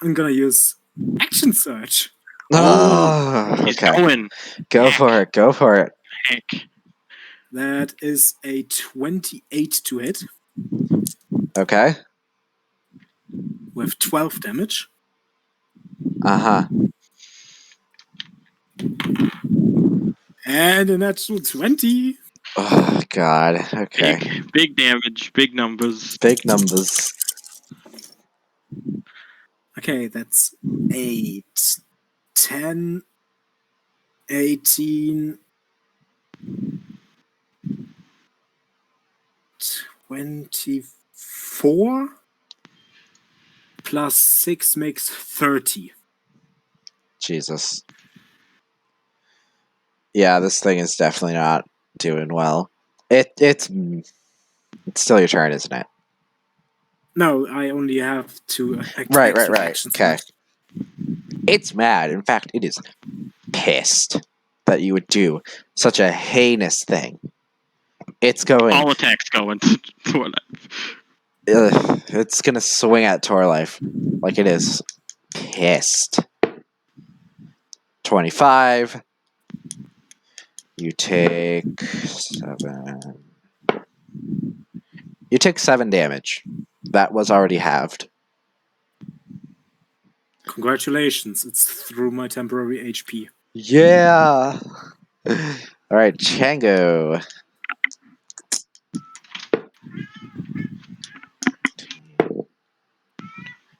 I'm gonna use Action Surge. Oh, He's okay. going. Go for it. Go for it. Heck. That is a 28 to hit Okay. with 12 damage. Uh-huh. And a natural 20. Oh, God. Okay. Big damage, big numbers. Big numbers. Okay, that's 8, 10, 18, 24 plus 6 makes 30. Jesus. Yeah, this thing is definitely not doing well. It's still your turn, isn't it? No, I only have to Right. action Okay. surge. It's mad. In fact, it is pissed that you would do such a heinous thing. It's going. All attacks going to Torlife. It's gonna swing at Torlife like it is pissed. 25. You take 7. You take 7 damage. That was already halved. Congratulations, it's through my temporary HP. Yeah. All right, Chango.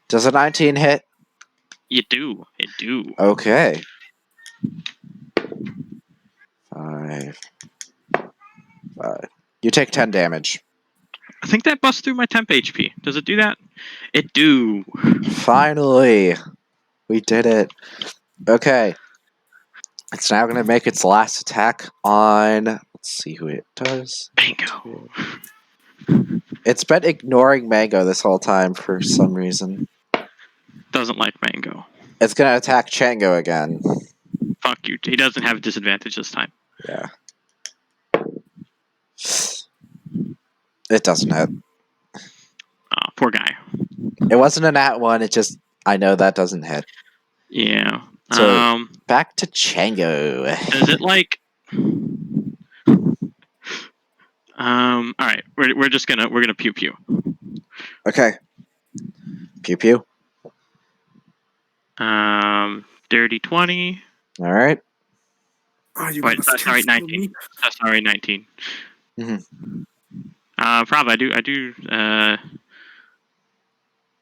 Does a 19 hit? You do. It do. Okay. 5. You take 10 damage. I think that busts through my temp HP. Does it do that? It do. Finally. We did it. Okay. It's now going to make its last attack on... Let's see who it does. Bingo. It's been ignoring Mango this whole time for some reason. Doesn't like Mango. It's going to attack Chango again. Fuck you. He doesn't have a disadvantage this time. Yeah. It doesn't hit. Oh, poor guy. It wasn't a nat 1, it just... I know that doesn't hit. Yeah. So- Back to Chango. Does it like? All right. We're gonna pew pew. Okay. Pew pew. Dirty 20. All right. Are you Wait, gonna sorry, skill 19. me? Sorry, 19. Mhm. Probably I do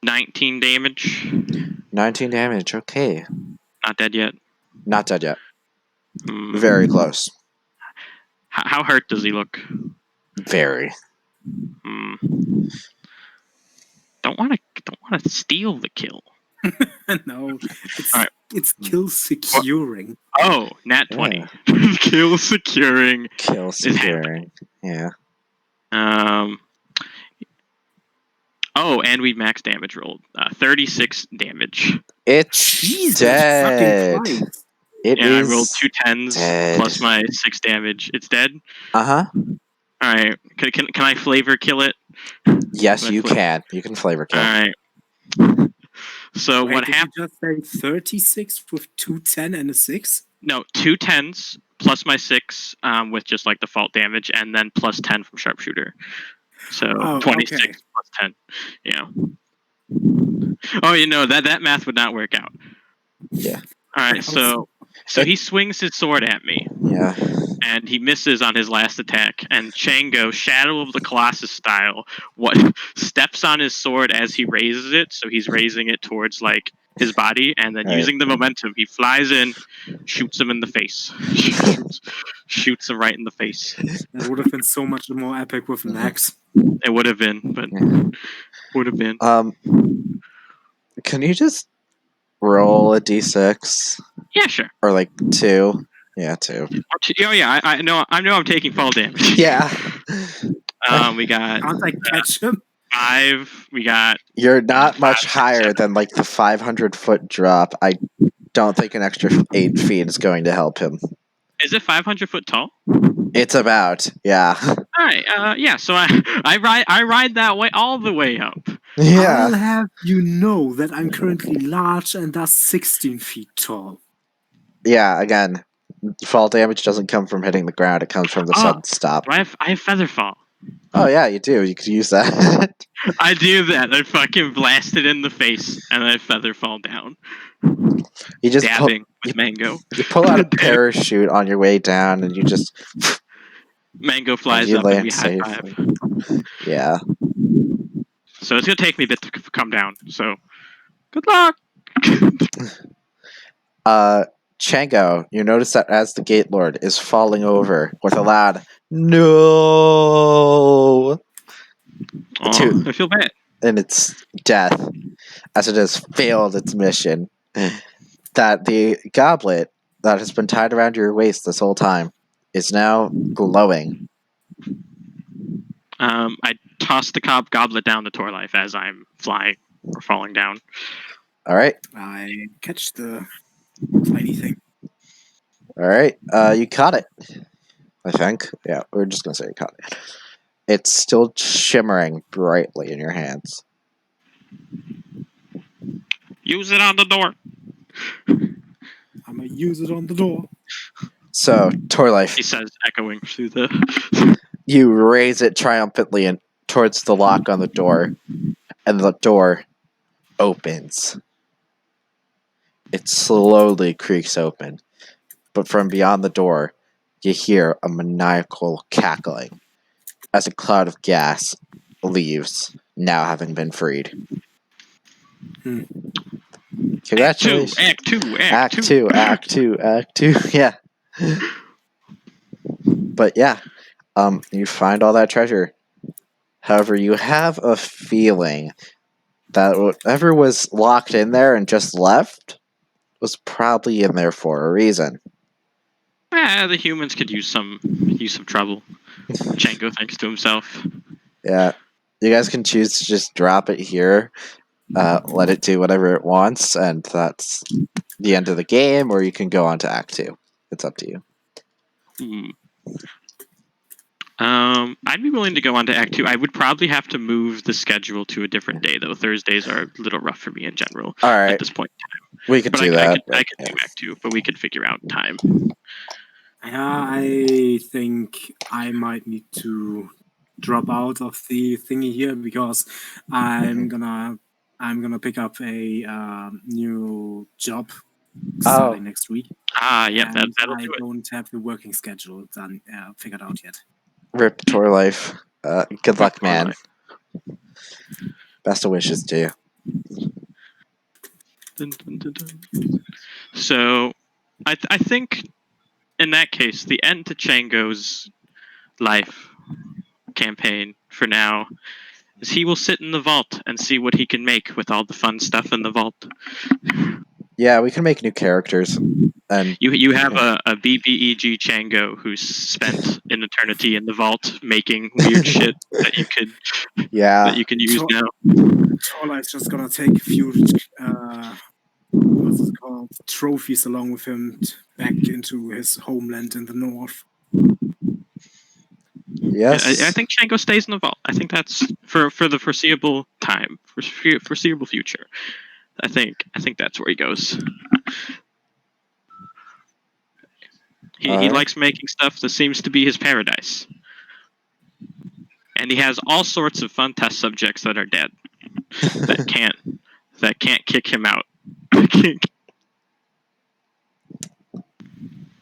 19 damage. 19 damage. Okay. Not dead yet. Not dead yet. Hmm. Very close. How hurt does he look? Very. Hmm. Don't want to steal the kill. No, it's, Alright. it's kill securing. Oh, nat 20. Kill securing. Kill securing. Yeah. Oh, and we max damage rolled. 36 damage. It's Jesus dead. fucking Christ. It Yeah, is I rolled 2 10s dead. plus my 6 damage. It's dead. Uh-huh. All right. Can I flavor kill it? Yes, Can I you flavor- can. You can flavor kill. All right. So Wait, what did happened? you just say 36 with 2 10 and a 6? No, 2 10s plus my 6 with just like default damage, and then plus 10 from sharpshooter. So Oh, 26 okay. plus 10. Yeah. Oh, that math would not work out. Yeah. All right. So he swings his sword at me, Yeah. and he misses on his last attack. And Chango, Shadow of the Colossus style, steps on his sword as he raises it. So he's raising it towards like his body, and then Right. using the momentum, he flies in, shoots him in the face, shoots him right in the face. That would have been so much more epic with Max. It would have been, but would have been. Can you just roll a d6? Yeah, sure. Or like 2? Yeah, 2. Oh yeah, I know. I know. I'm taking fall damage. Yeah. We got Can't I catch him? 5. We got. You're not 5, much 6, higher 7. than like the 500-foot drop. I don't think an extra 8 feet is going to help him. Is it 500 foot tall? It's about, yeah. All right. Yeah. So I ride that way all the way up. I'll Yeah. have you know that I'm currently large and thus 16 feet tall. Yeah, again, fall damage doesn't come from hitting the ground, it comes from the Oh. sudden stop. I have feather fall. Oh, yeah, you do. You could use that. I do that. I fucking blast it in the face, and I feather fall down. You just pull, Dabbing with Mango. you pull out a parachute on your way down, and you just Mango flies you up and land we high safely. five. Yeah. So it's gonna take me a bit to come down. So good luck. Chango, you notice that as the Gate Lord is falling over with a loud "No!" Oh, I feel bad. in its death, as it has failed its mission, that the goblet that has been tied around your waist this whole time is now glowing. I toss the goblet down the Torlife as I'm flying or falling down. All right, I catch the tiny thing. all right. You caught it. I think. Yeah, we're just gonna say you caught it. It's still shimmering brightly in your hands. Use it on the door. I'm gonna use it on the door. So, He Torlife, says, echoing through the. you raise it triumphantly and towards the lock on the door, and the door opens. It slowly creaks open, but from beyond the door, you hear a maniacal cackling as a cloud of gas leaves, now having been freed. Congratulations. Act two. Act 2, yeah. But yeah, you find all that treasure. However, you have a feeling that whatever was locked in there and just left was probably in there for a reason. The humans could use some trouble. Chango thinks to himself. Yeah, you guys can choose to just drop it here, let it do whatever it wants, and that's the end of the game, or you can go on to Act 2. It's up to you. I'd be willing to go on to Act 2. I would probably have to move the schedule to a different day, though. Thursdays are a little rough for me in general All right, at this point in time. we could do that. I could do Act 2, but we could figure out time. Yeah, I think I might need to drop out of the thingy here because I'm gonna pick up a new job starting next week. Yeah, and that'll I do it. don't have the working schedule done figured out yet. Rip Torlife. Good luck, man. Best of wishes to you. Dun, dun, dun, dun. So, I think in that case, the end to Chango's life campaign for now is he will sit in the vault and see what he can make with all the fun stuff in the vault. Yeah, we can make new characters. And you have a BBEG Chango who's spent an eternity in the vault making weird shit that you could that you can use now. Torlight's just gonna take a few what's it called, trophies along with him back into his homeland in the north. Yes, I think Chango stays in the vault. I think that's for the foreseeable time, foreseeable future. I think that's where he goes. He likes making stuff that seems to be his paradise. And he has all sorts of fun test subjects that are dead. that can't kick him out.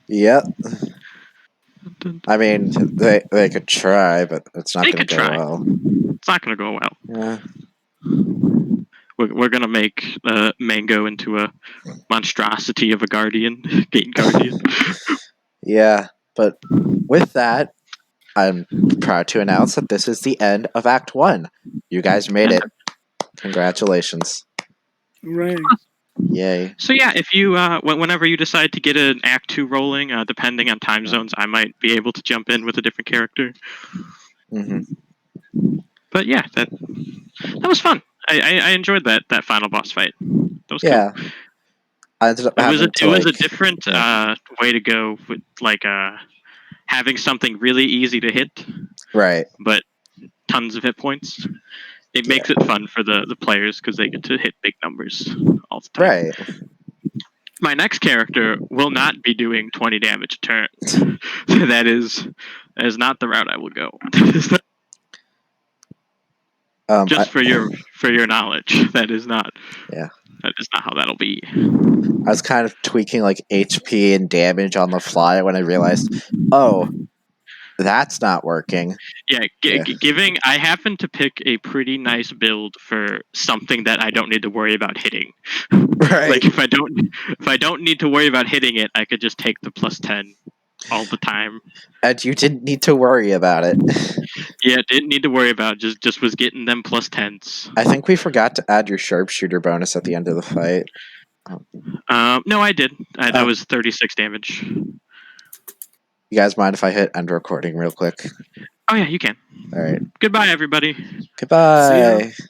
Yep. I mean, they could try, but it's not going to go well. It's not going to go well. Yeah. We're going to make Mango into a monstrosity of a guardian, gate guardian. Yeah, but with that, I'm proud to announce that this is the end of Act 1. You guys made it. Congratulations. Hooray. Yay. So yeah, if you whenever you decide to get an Act 2 rolling, depending on time zones, I might be able to jump in with a different character. Hmm. But yeah, that was fun. I enjoyed that final boss fight. That was Yeah. cool. I ended up It was having a different way to go with like having something really easy to hit, right. but tons of hit points. It makes it fun for the players because they get to hit big numbers all the time. Right. My next character will not be doing 20 damage a turn. that is not the route I will go. Just for your knowledge, that is not. Yeah. That is not how that'll be. I was kind of tweaking like HP and damage on the fly when I realized, oh, that's not working. Yeah, giving. I happen to pick a pretty nice build for something that I don't need to worry about hitting. Right. Like if I don't need to worry about hitting it, I could just take the +10 all the time. And you didn't need to worry about it. Yeah, didn't need to worry about. Just was getting them +10s. I think we forgot to add your sharpshooter bonus at the end of the fight. No, I did. That was 36 damage. You guys mind if I hit end recording real quick? Oh yeah, you can. All right. Goodbye, everybody. Goodbye. See ya.